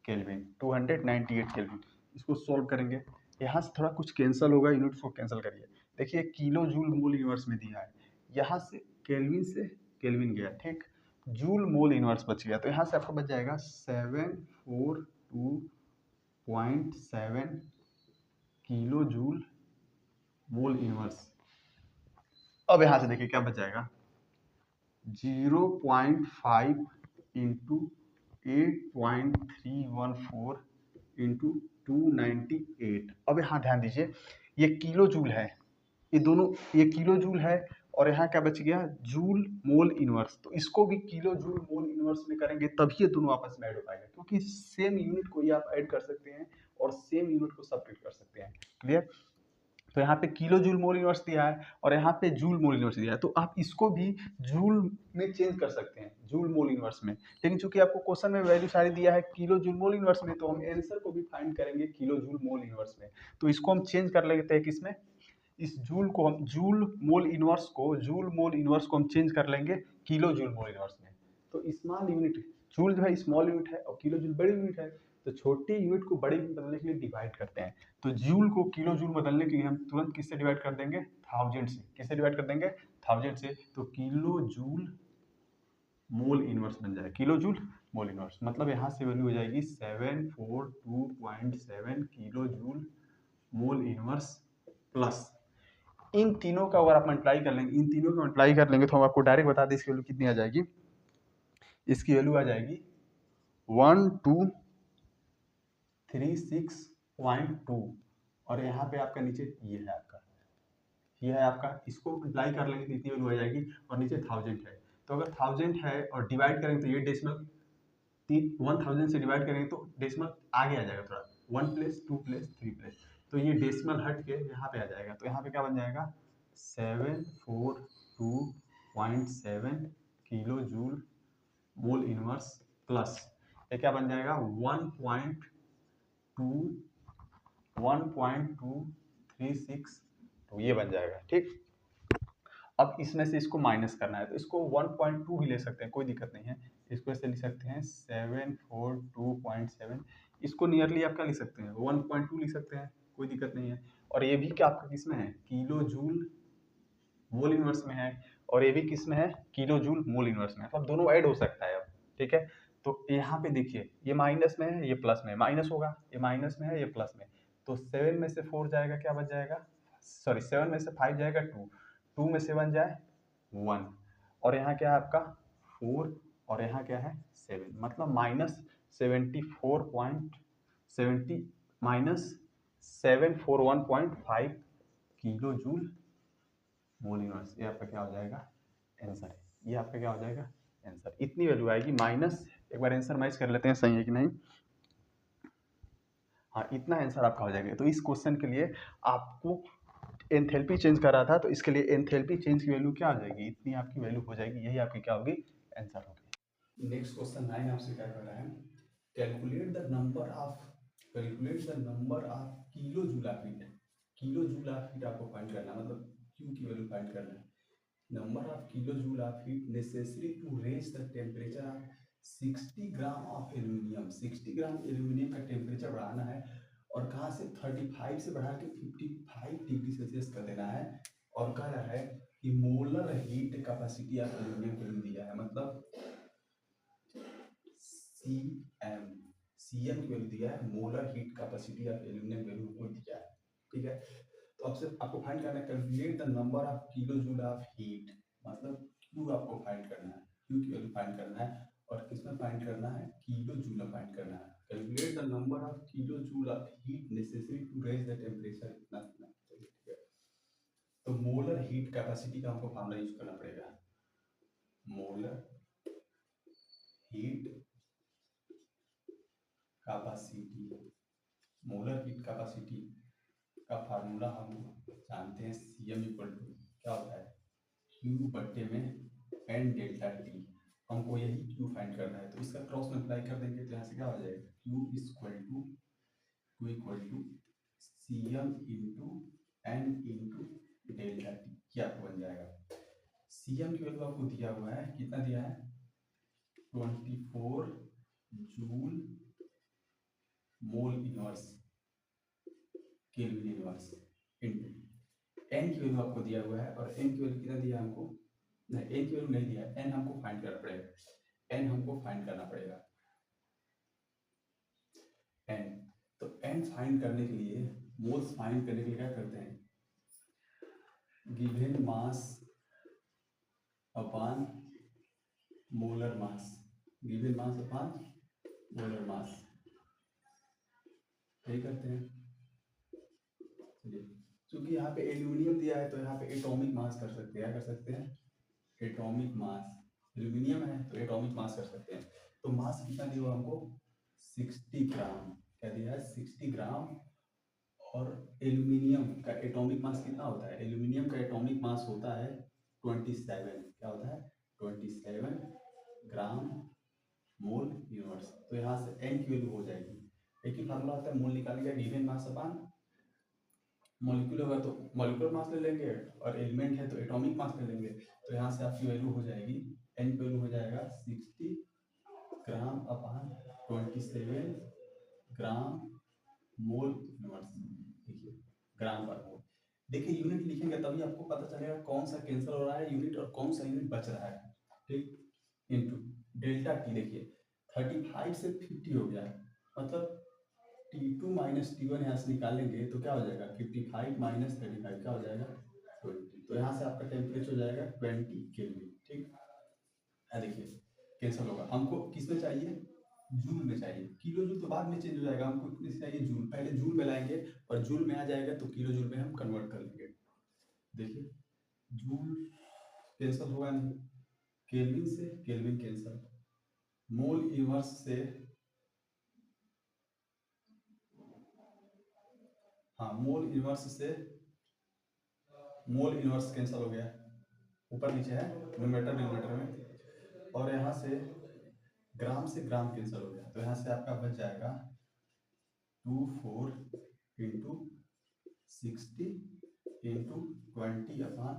केल्विन, 298 केल्विन, इसको सॉल्व करेंगे, यहाँ से थोड़ा कुछ कैंसिल होगा, यूनिट्स को कैंसिल करिए, देखिए किलो जूल मोल इनवर्स में दिया है, यहाँ से केल्विन गया, ठीक, जूल मोल इनवर्स बच गया, तो यहाँ से आपको बच जाएगा 742.7 किलो जूल मोल इनवर्स। अब यहाँ से देखिए क्या बच जाएगा 0.5 इंटू 8.314 इंटू 298। अब यहाँ ध्यान दीजिए ये किलो जूल है, ये दोनों ये किलो जूल है, और यहाँ क्या बच गया जूल मोल इनवर्स, तो इसको भी किलो जूल मोल इनवर्स में करेंगे तभी ये दोनों आपस में ऐड हो पाएगा, क्योंकि सेम यूनिट को ही आप ऐड कर सकते हैं और सेम यूनिट को सब्ट्रैक्ट कर सकते हैं, क्लियर। तो यहाँ पे किलो जूल मोल इनवर्स दिया है और यहाँ पे जूल मोल इनवर्स दिया है, तो आप इसको भी जूल में चेंज कर सकते हैं, जूल मोल इनवर्स में, लेकिन चूंकि आपको क्वेश्चन में वैल्यू सारी दिया है किलो जूल मोल इनवर्स में, तो हम आंसर को भी फाइंड करेंगे किलो जूल मोल इनवर्स में, तो इसको हम चेंज कर लेते हैं किसमें, इस जूल को हम जूल मोल इनवर्स को हम चेंज कर लेंगे किलो जूल मोल इनवर्स में, तो स्मॉल यूनिट जूल जो है स्मॉल यूनिट है और किलो जूल बड़ी यूनिट है, तो छोटी यूनिट को बड़ी यूनिट बदलने के लिए डिवाइड करते हैं, तो जूल को किलो जूल बदलने के लिए हम तुरंत किससे डिवाइड कर देंगे 1000 से, किससे डिवाइड कर देंगे 1000 से, तो किलो जूल मोल इनवर्स बन जाएगा, किलो जूल मोल इनवर्स, मतलब यहाँ से वैल्यू हो जाएगी 742.7 kilo joule mole inverse, plus इन तीनों का अगर आप मल्टीप्लाई कर लेंगे, इन तीनों का मल्टीप्लाई कर लेंगे तो हम आपको डायरेक्ट बता दें इसकी वैल्यू कितनी आ जाएगी, इसकी वैल्यू आ जाएगी 1236.2, और यहाँ पे आपका नीचे ये है आपका, इसको मल्टीप्लाई कर लेंगे तो इतनी वैल्यू आ जाएगी, और नीचे 1000 है, तो अगर 1000 है और डिवाइड करेंगे तो ये डेसिमल 1000 से डिवाइड करेंगे तो डेसिमल आगे आ जाएगा थोड़ा, 1 प्लेस 2 प्लेस 3 प्लेस, तो ये डेसिमल हट के यहाँ पे आ जाएगा, तो यहाँ पे क्या बन जाएगा 742.7 kilo joule mole inverse, plus ये क्या बन जाएगा 1.236, तो ये बन जाएगा, ठीक। अब इसमें से इसको माइनस करना है तो इसको 1.2 भी ले सकते हैं, कोई दिक्कत नहीं है, इसको ऐसे लिख सकते हैं 742.7, इसको नियरली आप क्या लिख सकते हैं 1.2 लिख सकते हैं, कोई दिक्कत नहीं है, और ये भी क्या आपका किस में है किलो जूल मोल इनवर्स में है, और ये भी किस में है किलो जूल मोल इनवर्स में, मतलब दोनों ऐड हो सकता है अब, ठीक है। तो यहाँ पे देखिए ये माइनस में है ये प्लस में, माइनस होगा, ये माइनस में है ये प्लस में, तो 7 में से 4 जाएगा क्या बच जाएगा, सॉरी 7 में से 5 जाएगा 2, 2 में से 1 जाए 1, और यहाँ क्या है आपका 4, और यहाँ क्या है 7, मतलब -74.70 -741.5 किलो जूल मोल इनवर्स। ये आपका क्या हो जाएगा, आंसर है। ये आपका क्या हो जाएगा, आंसर। इतनी वैल्यू आएगी माइनस, एक बार आंसर मैच कर लेते हैं सही है कि नहीं। हाँ, इतना आंसर आपका हो जाएगा। तो इस क्वेश्चन के लिए आपको एंथैल्पी चेंज कर रहा था, तो इसके लिए एंथैल्पी चेंज की वैल्यू क्या आ जाएगी, इतनी आपकी वैल्यू हो जाएगी। यही आपकी क्या होगी, आंसर होगी। नेक्स्ट क्वेश्चन 9 आपसे क्या कर रहा है, calculate the number of kilo joule of heat. Kilo joule of heat आपको फाइंड करना है, मतलब क्यू की वैल्यू फाइंड करना है। Number of kilo joule of heat necessary to raise the temperature of 60 gram of aluminium. 60 gram aluminium का टेम्परेचर बढ़ाना है, और कहाँ से 35 से बढ़ा के 55 डिग्री सेल्सियस कर देना है। और कह रहा है कि molar heat capacity of aluminium value दिया है, मतलब सीएम की वैल्यू दिया है, molar heat capacity of aluminium value को दिया है। ठीक है, तो अब सिर्फ आपको फाइंड करना है, calculate the number of kilo joule of heat, मतलब क्यू आपको फाइंड करना है, क्यू की वैल्यू फाइंड करना है। और किसमें फाइंड करना है, किलो जूल में फाइंड करना है। Calculate the number of kilo joule of heat necessary to raise the temperature इतना इतना। ठीक है, तो मोलर हीट कैपेसिटी का हमको फॉर्मूला यूज करना पड़ेगा। Molar heat capacity, molar heat capacity का फार्मूला हम जानते हैं, सीएम इक्वल टू क्या होता है, क्यू बट्टे में एन डेल्टा टी। हमको यही क्यू फाइंड करना है, तो इसका क्रॉस मल्टीप्लाई कर देंगे तो यहाँ से क्या हो जाएगा, Q equal to CM into N into delta T, क्या बन जाएगा। सीएम की वैल्यू आपको दिया हुआ है, कितना दिया है, 24 joule mole inverse kelvin inverse into N की वैल्यू आपको दिया हुआ है, और एन की वैल्यू कितना दिया हमको, नहीं एन की वैल्यू नहीं दिया, एन हमको फाइंड करना पड़ेगा, एन हमको फाइंड करना पड़ेगा एन। तो एन फाइंड करने के लिए, मोल्स फाइंड करने के लिए क्या करते हैं, given mass upon molar mass, given mass upon molar mass, यही करते हैं। चलिए, क्योंकि यहाँ पे एल्यूमिनियम दिया है तो यहाँ पे एटॉमिक मास कर सकते हैं, क्या कर सकते हैं, एटॉमिक मास। एल्यूमिनियम है तो एटॉमिक मास कर सकते हैं। तो मास कितना दिया हुआ हमको, 60 ग्राम, क्या दिया है, 60 ग्राम। और एल्यूमिनियम का एटॉमिक मास कितना होता है, एल्यूमिनियम का एटॉमिक मास होता है 27, क्या होता है, 27 ग्राम मोल यूनिवर्स। तो यहाँ से एन की वैल्यू हो जाएगी, एक ही फार्मूला होता है, मोल निकालने का गिवन मास अपॉन मॉलिक्यूल होगा तो मॉलिक्यूलर मास ले लेंगे, और एलिमेंट है तो एटॉमिक मास ले लेंगे। तो यहाँ से आपकी वैल्यू हो जाएगी, एन की वैल्यू हो जाएगा 60 ग्राम अपॉन 27 ग्राम मोल यूनिवर्स। देखिए ग्राम पर मोल, देखिए यूनिट लिखेंगे तभी आपको पता चलेगा कौन सा कैंसिल हो रहा है यूनिट और कौन सा यूनिट बच रहा है। ठीक, इनटू डेल्टा टी, देखिए 35 से 50 हो गया, मतलब T2 माइनस T1 यहाँ से निकालेंगे तो क्या हो जाएगा, 55 माइनस 35 क्या हो जाएगा, 20। तो यहाँ से आपका टेम्परेचर हो जाएगा 20 केल्विन। ठीक है, देखिए कैंसिल होगा। हमको किस में चाहिए, जूल में चाहिए, किलो जूल तो बाद में चेंज हो जाएगा, हमको किस चाहिए, जूल। पहले जूल में लाएंगे और जूल में आ जाएगा तो किलो जूल में हम कन्वर्ट कर लेंगे। देखिए जूल कैंसिल होगा नहीं, केल्विन से केल्विन कैंसिल, मोल इनवर्स से, हाँ मोल इनवर्स से मोल इनवर्स कैंसिल हो गया, ऊपर नीचे है न्यूमरेटर डिनोमिनेटर में। और यहाँ से ग्राम कैंसिल हो गया, तो यहाँ से आपका बच जाएगा 24 इंटू 60 इंटू 20 अपॉन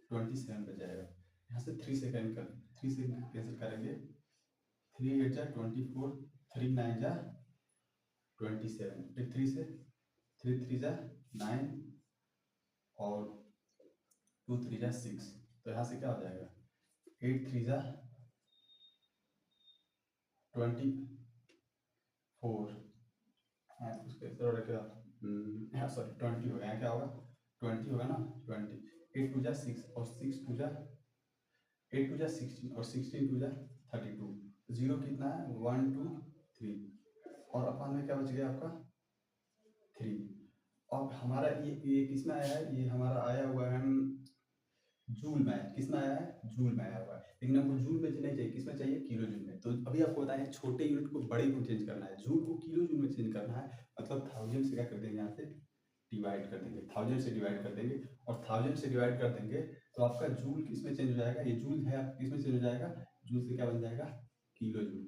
27 बच जाएगा। यहाँ से 3 से कैंसिल करेंगे, 3 8 जा 24, 3 9 जा 27, फिर 3 से 3 3 जा 9 और 2 3 जा 6। तो यहाँ से क्या हो जाएगा, 8 3 जा 24, हाँ उसके क्या, हाँ सॉरी 20 होगा, यहाँ क्या होगा 20 होगा ना, 20, 8 2 जा 6 और 6 2 जा 8 2 जा 16 और 16 2 जा 32, जीरो कितना है 1 2 3, और अपान में क्या बच गया आपका 3। अब हमारा ये किस में आया है, ये हमारा आया हुआ है जूल में, किस में आया है, जूल में आया हुआ है, लेकिन हमको जूल में नहीं चाहिए, किस में चाहिए, किलो जूल में। तो अभी आपको बताएं छोटे यूनिट को बड़े में चेंज करना है, जूल को किलो जूल में चेंज करना है, मतलब 1000 से क्या कर देंगे, यहाँ से डिवाइड कर देंगे, 1000 से डिवाइड कर देंगे, और 1000 से डिवाइड कर देंगे तो आपका जूल किस में चेंज हो जाएगा, ये जूल है आप किस में चेंज हो जाएगा, जूल से क्या बन जाएगा, किलो जूल।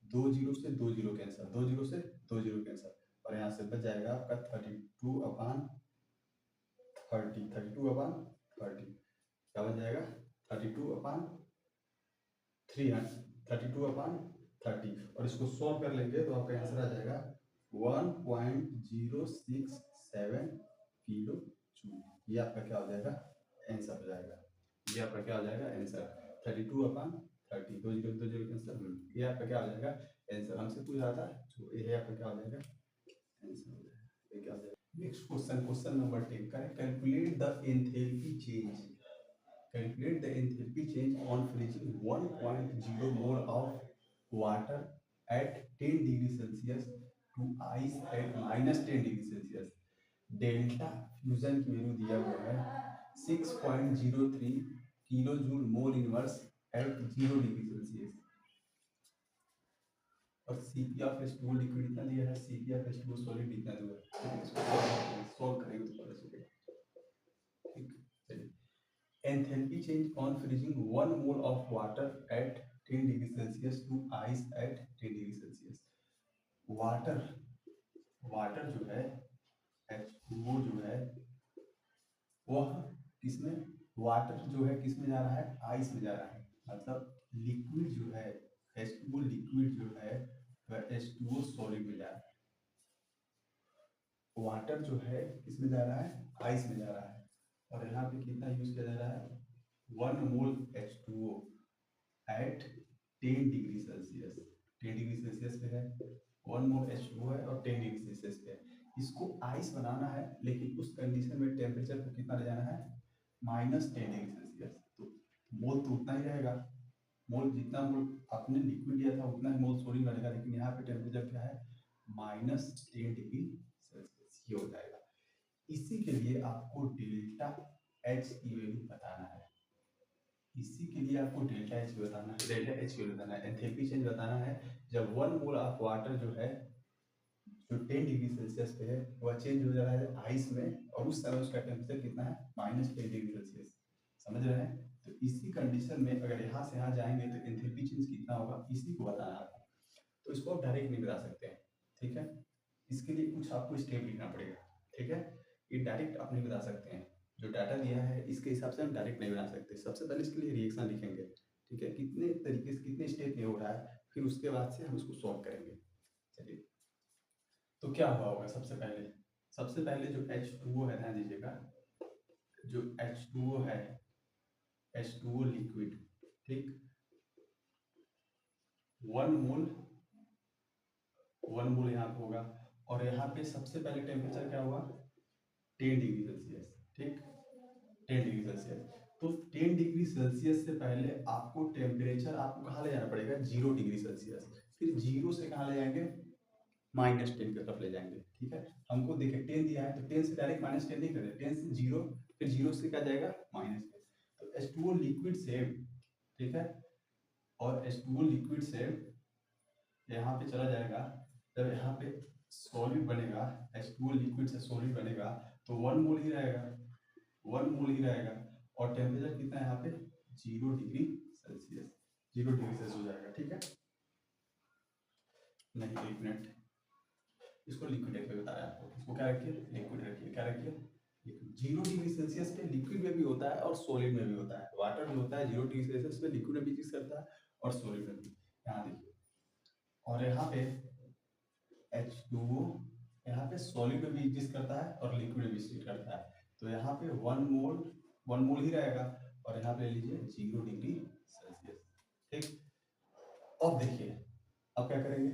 2 जीरो से 2 जीरो कैंसिल, 2 जीरो से 2 जीरो कैंसिल, और यहाँ से बच जाएगा आपका 32 अपान 30, 32 अपान 30 क्या बन जाएगा, 32 अपान 300, 32 अपान 30, और इसको सॉल्व कर लेंगे तो आपका आंसर आ जाएगा 1.067 किलो जूल। ये आपका क्या हो जाएगा, आंसर हो जाएगा, ये आपका क्या हो जाएगा आंसर, 32 अपान 30, 2 जीरो 2 जीरो कैंसिल, ये आपका क्या हो जाएगा आंसर। हमसे पूछा था तो ये आपका क्या हो जाएगा आंसर हो जाएगा, ये क्या हो जाएगा। Next question, question number 10, calculate the enthalpy change, calculate the enthalpy change on freezing 1.0 mole of water at 10 degree Celsius to ice at -10 degree Celsius। Delta fusion की वैल्यू दिया हुआ है 6.03 kilo joule mole inverse at 0 degree Celsius, और सीपी ऑफ H2O लिक्विड इतना दिया है, सीपी ऑफ H2O सॉलिड इतना दिया है। इसको सॉल्व करेंगे तो पता चलेगा, ठीक चलिए। Enthalpy change on freezing 1 mole of water at 10 degree Celsius to ice at 10 degree Celsius। Water water जो है H2O जो है वह किसमें, वाटर जो है किसमें जा रहा है, आइस में जा रहा है, मतलब लिक्विड जो है H2O लिक्विड जो है वह H2O सॉलिड में जा रहा है। वाटर जो है किसमें जा रहा है, आइस में जा रहा है, और यहाँ पे कितना यूज किया जा रहा है, 1 mole H2O at 10 degree Celsius, 10 degree Celsius पे है, 1 मोल H2O है और 10 डिग्री सेल्सियस पे है। इसको आइस बनाना है, लेकिन उस कंडीशन में टेम्परेचर को कितना ले जाना है, -10 डिग्री सेल्सियस। तो मोल तो उतना ही रहेगा, मोल जितना मोल आपने लिक्विड लिया था उतना ही मोल सॉलिड रहेगा, लेकिन यहाँ पे टेम्परेचर क्या है, -10 डिग्री सेल्सियस, ये हो जाएगा। इसी के लिए आपको डेल्टा एच की वैल्यू बताना है, इसी के लिए आपको डेल्टा एच बताना है, डेल्टा एच की वैल्यू बताना है, एंथैल्पी चेंज बताना है। जब 1 मोल ऑफ वाटर जो है जो 10 डिग्री सेल्सियस पे है वह चेंज हो जा रहा है आइस में, और उस समय उसका टेम्परेचर कितना है, -10 डिग्री सेल्सियस, समझ रहे हैं। तो इसी कंडीशन में अगर यहाँ से यहाँ जाएंगे तो एंथैल्पी चेंज कितना होगा, इसी को बताना है आपको। तो इसको आप डायरेक्ट नहीं बता सकते हैं, ठीक है, इसके लिए कुछ आपको स्टेप लिखना पड़ेगा, ठीक है। ये डायरेक्ट आप नहीं बता सकते हैं, जो डाटा दिया है इसके हिसाब से हम डायरेक्ट नहीं बना सकते। सबसे पहले इसके लिए रिएक्शन लिखेंगे, ठीक है, कितने तरीके से कितने स्टेप में हो रहा है, फिर उसके बाद से हम इसको सॉल्व करेंगे। चलिए, तो क्या हुआ होगा, सबसे पहले जो H2O है, ध्यान दीजिएगा, जो H2O है, H2O लिक्विड, ठीक, 1 मोल यहाँ पे होगा, और यहाँ पे सबसे पहले टेम्परेचर क्या हुआ, 10 डिग्री सेल्सियस, ठीक, 10 डिग्री सेल्सियस। तो 10 डिग्री सेल्सियस से पहले आपको टेम्परेचर आपको कहाँ ले जाना पड़ेगा, 0 डिग्री सेल्सियस, फिर 0 से कहाँ ले जाएंगे, -10 की तरफ ले जाएंगे, ठीक है। हमको देखिए 10 दिया है तो 10 से डायरेक्ट -10 नहीं करें, 10 से 0, फिर 0 से क्या जाएगा, -10। तो H2O लिक्विड से, ठीक है, और H2O लिक्विड से यहाँ पे चला जाएगा, जब यहाँ पे सॉलिड बनेगा, H2O लिक्विड से सॉलिड बनेगा तो 1 मोल ही रहेगा, 1 मोल ही रहेगा, और टेम्परेचर कितना है यहाँ पे, 0 डिग्री सेल्सियस, 0 डिग्री सेल्सियस हो जाएगा, ठीक है। नहीं, एक मिनट, इसको लिक्विड रखिए, बता रहा है आपको, इसको क्या रखिए, लिक्विड रखिए, क्या रखिए, 0 डिग्री सेल्सियस पे लिक्विड में भी होता है और सॉलिड में भी होता है। वाटर जो होता है 0 डिग्री सेल्सियस पे लिक्विड में भी एग्जिस्ट करता है और सॉलिड में भी, यहाँ देखिए, और यहाँ पे H2O यहाँ पे सॉलिड में भी एग्जिस्ट करता है और लिक्विड में भी एग्जिस्ट करता है। तो यहाँ पे 1 मोल ही रहेगा, और यहाँ पे ले लीजिए 0 डिग्री सेल्सियस, ठीक। अब देखिए, अब क्या करेंगे,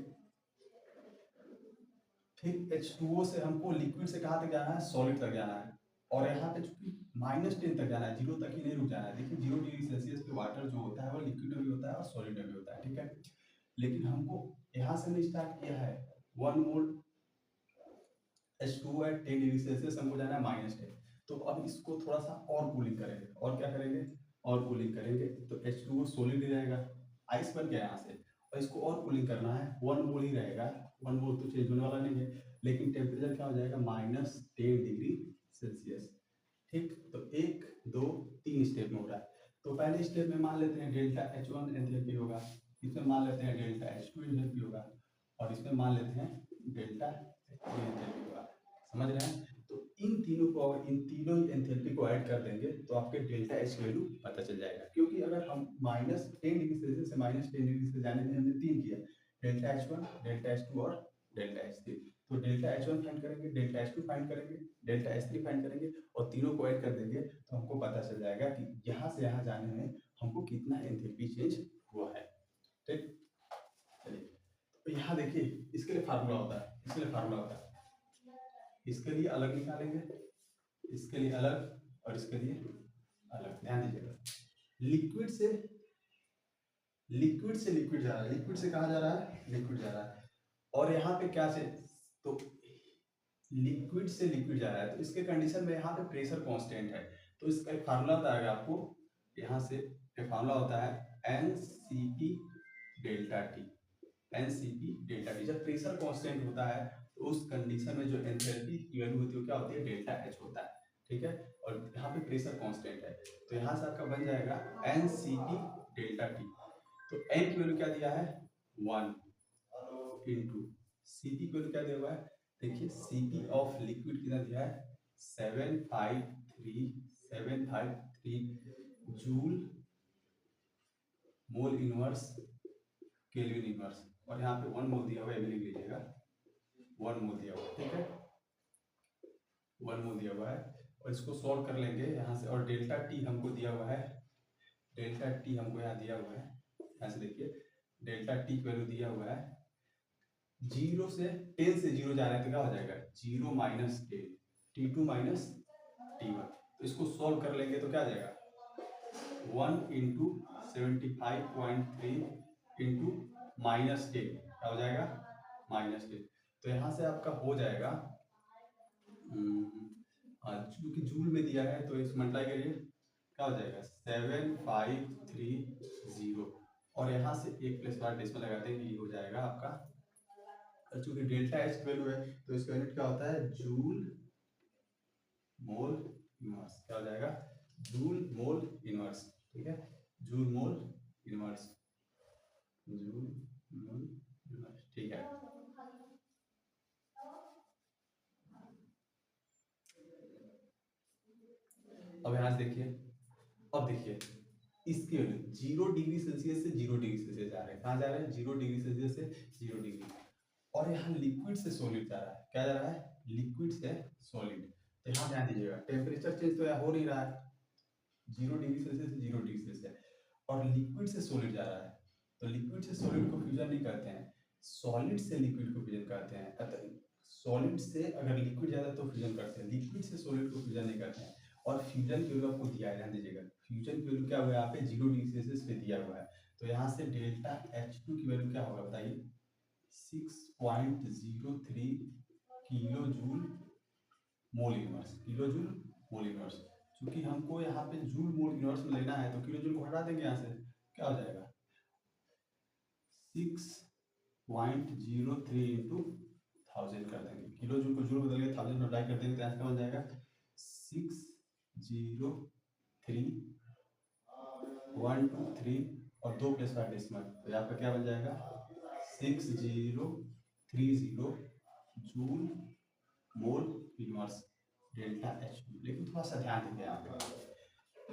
ठीक, H2O से हमको लिक्विड से कहाँ तक जाना है, सॉलिड तक जाना है, और यहाँ पे चूंकि -10 तक जाना है, 0 तक ही नहीं रुक जाना है। देखिए 0 डिग्री सेल्सियस पे वाटर जो होता है वो लिक्विड में भी होता है और सॉलिड में भी होता है, ठीक है। लेकिन हमको यहाँ से हमने स्टार्ट किया है 1 मोल H2 है 10 डिग्री सेल्सियस, हमको जाना है -10। तो अब इसको थोड़ा सा और कूलिंग करेंगे, और क्या करेंगे, और कूलिंग करेंगे। तो H2 सॉलिड ही रहेगा, आइस बन गया यहाँ से, और इसको और कूलिंग करना है, 1 मोल ही रहेगा, 1 मोल तो चेंज होने वाला नहीं है, लेकिन टेम्परेचर क्या हो जाएगा -10 डिग्री सेल्सियस। ठीक, तो 1 2 3 स्टेप में हो रहा है। तो पहले स्टेप में मान लेते हैं डेल्टा H1 एंथैल्पी होगा, इसमें मान लेते हैं डेल्टा H2 एंथैल्पी होगा, और इसमें मान लेते हैं डेल्टा H3 एंथैल्पी होगा। समझ रहे हैं? तो इन तीनों को, अगर इन तीनों एंथैल्पी को ऐड कर देंगे तो आपके डेल्टा H की वैल्यू पता चल जाएगा। क्योंकि अगर हम -10 डिग्री सेल्सियस से -10 डिग्री से जाने में हमने 3 किया, डेल्टा H1, डेल्टा H2 और डेल्टा H3। तो डेल्टा H1 फाइंड करेंगे, डेल्टा H2 फाइंड करेंगे, डेल्टा H3 फाइंड करेंगे, और तीनों को ऐड कर देंगे तो हमको पता चल जाएगा कि यहाँ से यहाँ जाने में हमको कितना एंथैल्पी चेंज हुआ है। ठीक, चलिए, तो यहाँ देखिए, इसके लिए फार्मूला होता है, इसके लिए फार्मूला होता है, इसके लिए अलग निकालेंगे, इसके लिए अलग, और इसके लिए अलग। ध्यान दीजिएगा, लिक्विड से लिक्विड जा रहा है, लिक्विड से कहाँ जा रहा है, लिक्विड जा रहा है, और यहाँ पे क्या से, तो लिक्विड से लिक्विड जा रहा है, तो इसके कंडीशन में यहाँ पे प्रेशर कांस्टेंट है, तो इसका एक फार्मूला होता है आपको, यहाँ से एक फार्मूला होता है NCP delta T, NCP delta T. जब प्रेशर कांस्टेंट होता है तो उस कंडीशन में जो एंथैल्पी की वैल्यू होती है वो क्या होती है, डेल्टा H होता है। ठीक है, और यहाँ पे प्रेशर कांस्टेंट है, तो यहाँ से आपका बन जाएगा NCP डेल्टा टी। तो n की वैल्यू क्या दिया है, 1 इंटू Cp की वैल्यू क्या दिया हुआ है, देखिए Cp ऑफ लिक्विड कितना दिया है, 753 joule mole inverse kelvin inverse, और यहाँ पे 1 मोल दिया हुआ है, ये भी लिख लीजिएगा, 1 मोल दिया हुआ है। ठीक है, 1 मोल दिया हुआ है, और इसको सॉल्व कर लेंगे यहाँ से, और डेल्टा टी हमको दिया हुआ है, डेल्टा टी हमको यहाँ दिया हुआ है, यहाँ से देखिए डेल्टा टी की वैल्यू दिया हुआ है, 0 से 10 से 0 जा रहा है तो क्या हो जाएगा, 0 माइनस 10, T2 माइनस T1। तो इसको सॉल्व कर लेंगे तो क्या आ जाएगा, 1 इंटू 75.3 इंटू -10, क्या हो जाएगा, -10। तो यहाँ से आपका हो जाएगा, क्योंकि जूल में दिया है तो इस मल्टीप्लाई करिए, क्या हो जाएगा 7530, और यहाँ से एक प्लस वाला डेसिमल लगाते हैं, ये हो जाएगा आपका, चूंकि डेल्टा एच की वैल्यू है तो इसका यूनिट क्या होता है, जूल मोल इनवर्स। क्या हो जाएगा, जूल मोल इनवर्स। ठीक है, joule mole inverse, joule mole inverse. ठीक है, अब यहाँ से देखिए, अब देखिए इसकी वैल्यू 0 डिग्री सेल्सियस से 0 डिग्री सेल्सियस जा रहे हैं, कहाँ जा रहे हैं, 0 डिग्री सेल्सियस से 0 डिग्री, और यहाँ लिक्विड से सॉलिड जा रहा है, क्या जा रहा है, लिक्विड से सॉलिड। तो यहाँ ध्यान दीजिएगा, टेम्परेचर चेंज तो यहाँ हो नहीं रहा है, 0 डिग्री सेल्सियस से 0 डिग्री सेल्सियस, और लिक्विड से सॉलिड जा रहा है, तो लिक्विड से सॉलिड को फ्यूजन नहीं करते हैं, सॉलिड से लिक्विड को फ्यूजन करते हैं। अतः सॉलिड से अगर लिक्विड ज्यादा तो फ्यूजन करते हैं, लिक्विड से सॉलिड को फ्यूजन नहीं करते हैं। और फ्यूजन की वैल्यू आपको दिया है, ध्यान दीजिएगा, फ्यूजन की वैल्यू क्या हुआ है यहाँ पे, 0 डिग्री सेल्सियस पे दिया हुआ है, तो यहाँ से डेल्टा H2 की वैल्यू क्या होगा बताइए, 6.03 kilo joule mole inverse, kilo joule mole inverse. क्योंकि हमको यहाँ पे जूल मोल इनवर्स में लेना है तो किलो जूल को हटा देंगे यहाँ से, क्या हो जाएगा 6.03 इंटू 1000 कर देंगे, किलो जूल को जूल बदल के 1000 में अप्लाई कर देंगे तो यहाँ से बन जाएगा 603 और 2 प्लस 5 डेसिमल, तो यहाँ पे क्या बन जाएगा 6030 joule mole inverse delta H2। लेकिन थोड़ा सा ध्यान देंगे यहाँ पे,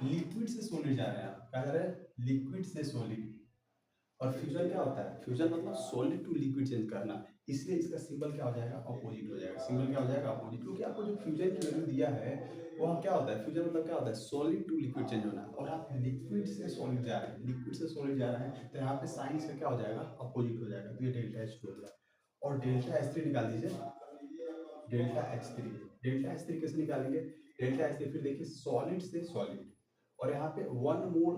लिक्विड से सॉलिड जा रहे हैं, क्या जा रहे हैं, लिक्विड से सॉलिड, और फ्यूजन क्या होता है, फ्यूजन मतलब सॉलिड टू लिक्विड चेंज करना, इसलिए इसका सिंबल क्या हो जाएगा, अपोजिट हो जाएगा, सिंबल क्या हो जाएगा, अपोजिट। क्योंकि आपको जो फ्यूजन की वैल्यू दिया है वह क्या होता है, फ्यूजन मतलब क्या होता है, सॉलिड टू लिक्विड चेंज होना, और आप लिक्विड से सॉलिड जा रहे हैं, लिक्विड से सॉलिड जा रहे हैं, तो यहाँ पे साइन इसका क्या हो जाएगा, अपोजिट हो जाएगा, तो ये डेल्टा H2 हो गया। और डेल्टा H3 निकाल दीजिए, डेल्टा H3, डेल्टा H3 कैसे निकालेंगे, डेल्टा H3 फिर देखिए सॉलिड से सॉलिड, और यहाँ पे 1 मोल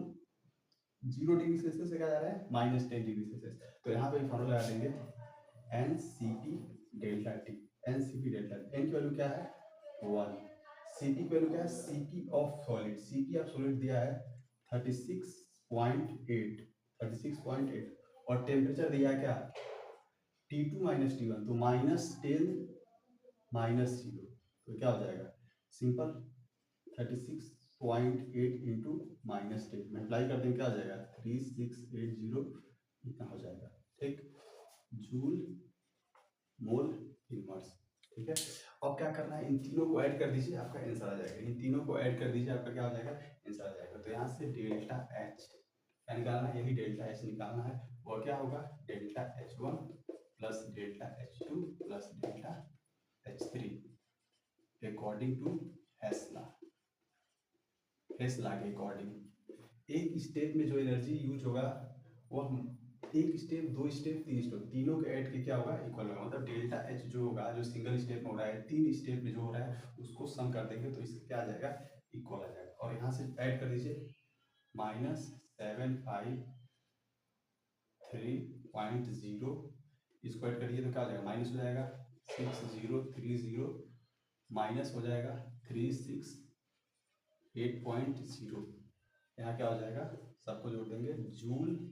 0 डिग्री सेल्सियस से क्या जा रहा है, -10 डिग्री सेल्सियस, तो यहाँ पे फॉर्मूला लगा देंगे NCP delta T. NCP delta, N की वैल्यू क्या है 1, सीपी की वैल्यू क्या है, CP of solid, CP of solid दिया है 36.8 और टेम्परेचर दिया है क्या T2 माइनस T1, तो -10 -0, तो क्या हो जाएगा सिंपल 36.8 इंटू -10 मल्टीप्लाई कर देंगे क्या हो जाएगा 3680, इतना हो जाएगा, ठीक, जूल मोल इनवर्स। ठीक है, अब क्या करना है, इन तीनों को ऐड कर दीजिए, आपका आंसर आ जाएगा, इन तीनों को ऐड कर दीजिए, आपका क्या हो जाएगा आंसर आ जाएगा। तो यहाँ से डेल्टा एच क्या निकालना है, यही डेल्टा एच निकालना है, वो क्या होगा delta H1 plus delta H2 plus delta H3 according to Hess law के अकॉर्डिंग। एक स्टेप में जो एनर्जी यूज होगा वो हम एक स्टेप, दो स्टेप, तीन स्टेप, तीनों के ऐड के क्या होगा इक्वल होगा, मतलब डेल्टा एच जो होगा, जो सिंगल स्टेप में हो रहा है, तीन स्टेप में जो हो रहा है उसको सम कर देंगे तो इसका क्या आ जाएगा इक्वल आ जाएगा। और यहाँ से ऐड कर दीजिए -753.0, इसको ऐड करिए तो क्या हो जाएगा माइनस हो जाएगा 6030, माइनस हो जाएगा 368.0, यहाँ क्या हो जाएगा सबको जोड़ देंगे जूल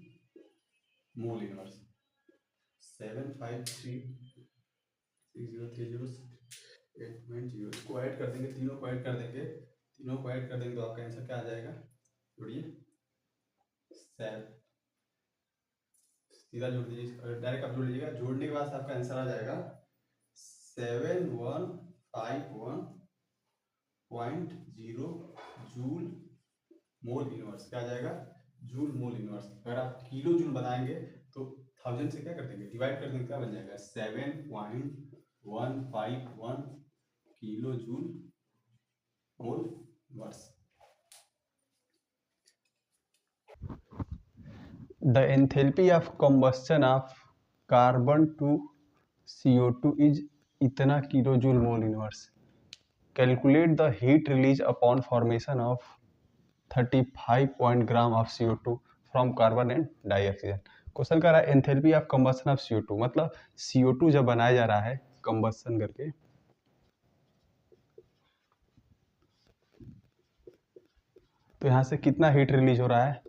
मोल इनवर्स 7536030 इसको ऐड कर देंगे, तीनों को ऐड कर देंगे, तीनों को ऐड कर देंगे तो आपका आंसर क्या आ जाएगा, जोड़िए सीधा जोड़ दीजिए, डायरेक्ट आप जोड़ लीजिएगा, जोड़ने के बाद आपका आंसर आ जाएगा 7151.0 जूल मोल इनवर्स, क्या आ जाएगा जूल मोल इनवर्स। अगर आप किलो जूल बनाएंगे तो 1000 से क्या कर देंगे डिवाइड कर देंगे, क्या बन जाएगा 7.151 kilo joule mole inverse. The enthalpy of combustion of carbon to CO2 is इतना kilojoule mole inverse. Calculate the heat release upon formation of 35 gram of CO2 from carbon and dioxide। Question कर रहा है enthalpy of combustion of CO2, मतलब CO2 जब बनाया जा रहा है कंबस्शन करके, तो यहाँ से कितना हीट रिलीज हो रहा है,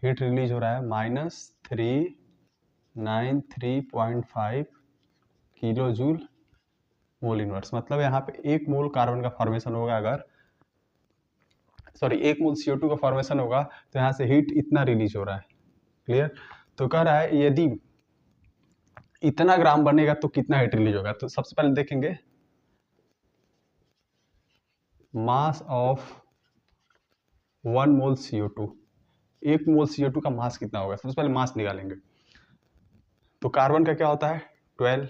हीट रिलीज हो रहा है -393.5 किलो जूल मोल इनवर्स। मतलब यहाँ पे एक मोल कार्बन का फॉर्मेशन होगा, अगर सॉरी एक मोल CO2 का फॉर्मेशन होगा तो यहाँ से हीट इतना रिलीज हो रहा है, क्लियर। तो कह रहा है यदि इतना ग्राम बनेगा तो कितना हीट रिलीज होगा, तो सबसे पहले देखेंगे मास ऑफ 1 मोल CO2, एक मोल CO2 का मास कितना होगा, सबसे पहले मास निकालेंगे। तो कार्बन का क्या होता है 12,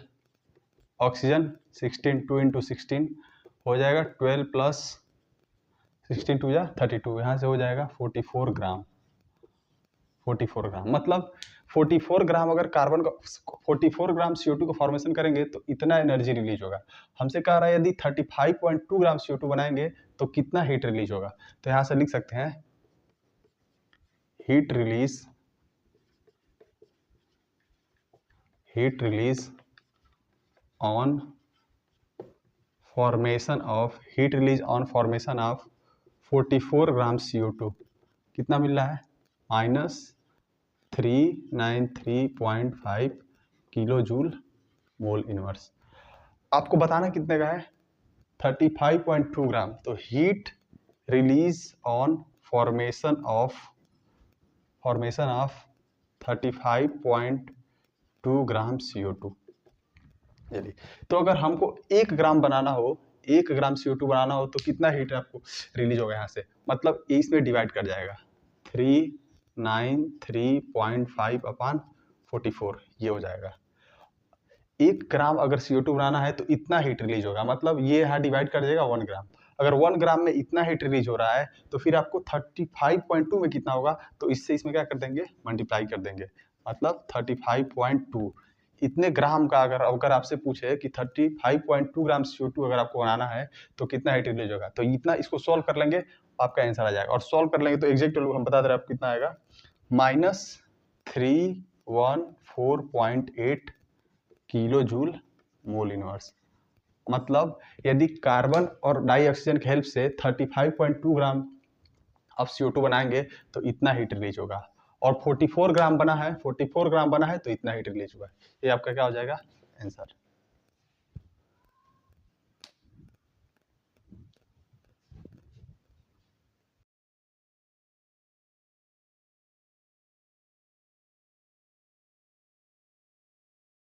ऑक्सीजन 16, 2 इंटू 16 हो जाएगा 12 प्लस 16 टू या 32, यहाँ से हो जाएगा 44 ग्राम, 44 ग्राम, मतलब 44 ग्राम अगर कार्बन का 44 ग्राम CO2 का फॉर्मेशन करेंगे तो इतना एनर्जी रिलीज होगा। हमसे कह रहा है यदि 35.2 ग्राम CO2 बनाएंगे तो कितना हीट रिलीज होगा, तो यहाँ से लिख सकते हैं heat release on formation of 44 gram CO2 कितना मिल रहा है -393.5 किलो जूल मोल इनवर्स। आपको बताना कितने का है 35.2 ग्राम, तो heat release on formation of 35.2 gram CO2। चलिए, तो अगर हमको 1 ग्राम बनाना हो, 1 ग्राम CO2 बनाना हो तो कितना हीट आपको रिलीज होगा यहाँ से, मतलब इसमें डिवाइड कर जाएगा 393.5 अपान 44, ये हो जाएगा। 1 ग्राम अगर CO2 बनाना है तो इतना हीट रिलीज होगा, मतलब ये यहाँ डिवाइड कर देगा 1 ग्राम। अगर 1 ग्राम में इतना हीट रिलीज हो रहा है तो फिर आपको 35.2 में कितना होगा, तो इससे इसमें क्या कर देंगे मल्टीप्लाई कर देंगे, मतलब 35.2 इतने ग्राम का। अगर आपसे पूछे कि 35.2 ग्राम CO2 अगर आपको बनाना है तो कितना हीट रिलीज होगा, तो इतना इसको सॉल्व कर लेंगे आपका आंसर आ जाएगा। और सॉल्व कर लेंगे तो एग्जैक्ट वैल्यू हम बता दे रहे हैं आपको कितना आएगा -314.8 किलो जूल मोल इनवर्स। मतलब यदि कार्बन और डाई ऑक्सीजन की हेल्प से 35.2 ग्राम अब CO2 बनाएंगे तो इतना हीट रिलीज होगा, और 44 ग्राम बना है, 44 ग्राम बना है तो इतना हीट रिलीज हुआ है। ये आपका क्या हो जाएगा आंसर।